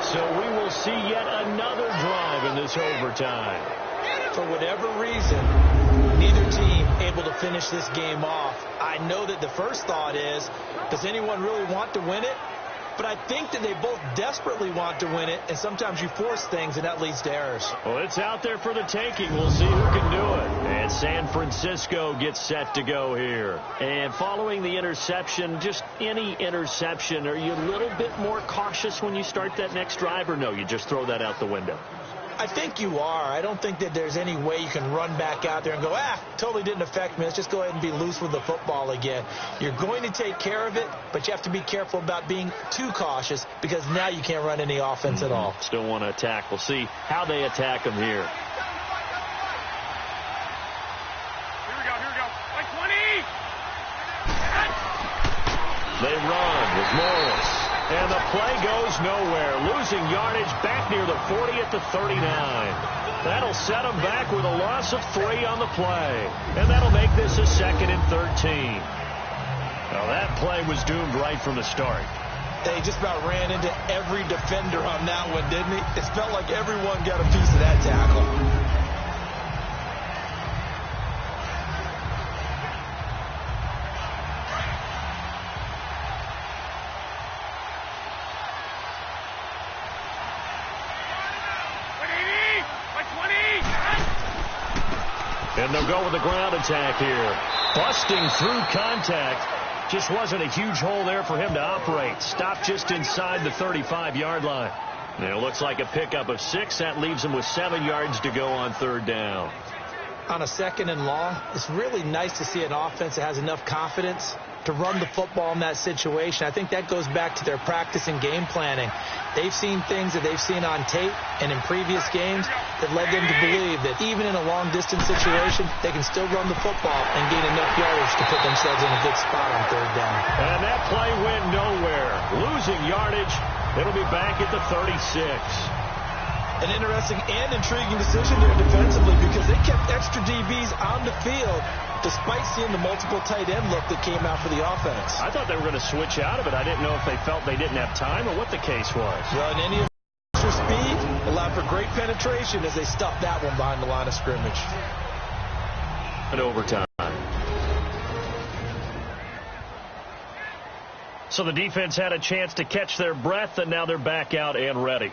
[SPEAKER 3] So we will see yet another drive in this overtime.
[SPEAKER 1] For whatever reason, neither team able to finish this game off. I know that the first thought is, does anyone really want to win it? But I think that they both desperately want to win it, and sometimes you force things, and that leads to errors.
[SPEAKER 3] Well, it's out there for the taking. We'll see who can do it. And San Francisco gets set to go here. And following the interception, just any interception, are you a little bit more cautious when you start that next drive, or no, you just throw that out the window?
[SPEAKER 1] I think you are. I don't think that there's any way you can run back out there and go, totally didn't affect me. Let's just go ahead and be loose with the football again. You're going to take care of it, but you have to be careful about being too cautious because now you can't run any offense at all.
[SPEAKER 3] Still want to attack. We'll see how they attack them here.
[SPEAKER 2] Here we go. Like 20.
[SPEAKER 3] They run with Morris. And the play goes nowhere. Losing yardage back near the 40 at the 39. That'll set them back with a loss of 3 on the play. And that'll make this a 2nd and 13. Now that play was doomed right from the start.
[SPEAKER 1] They just about ran into every defender on that one, didn't he? It felt like everyone got a piece of that tackle.
[SPEAKER 3] And they'll go with the ground attack here. Busting through contact. Just wasn't a huge hole there for him to operate. Stopped just inside the 35-yard line. And it looks like a pickup of 6. That leaves him with 7 yards to go on 3rd down.
[SPEAKER 1] On a 2nd and long, it's really nice to see an offense that has enough confidence to run the football in that situation. I think that goes back to their practice and game planning. They've seen things that they've seen on tape and in previous games that led them to believe that even in a long-distance situation, they can still run the football and gain enough yardage to put themselves in a good spot on 3rd down.
[SPEAKER 3] And that play went nowhere. Losing yardage, it'll be back at the 36.
[SPEAKER 1] An interesting and intriguing decision there defensively because they kept extra DBs on the field despite seeing the multiple tight end look that came out for the offense.
[SPEAKER 3] I thought they were going to switch out of it. I didn't know if they felt they didn't have time or what the case was.
[SPEAKER 1] Well, in any extra speed allowed for great penetration as they stuffed that one behind the line of scrimmage.
[SPEAKER 3] At overtime. So the defense had a chance to catch their breath, and now they're back out and ready.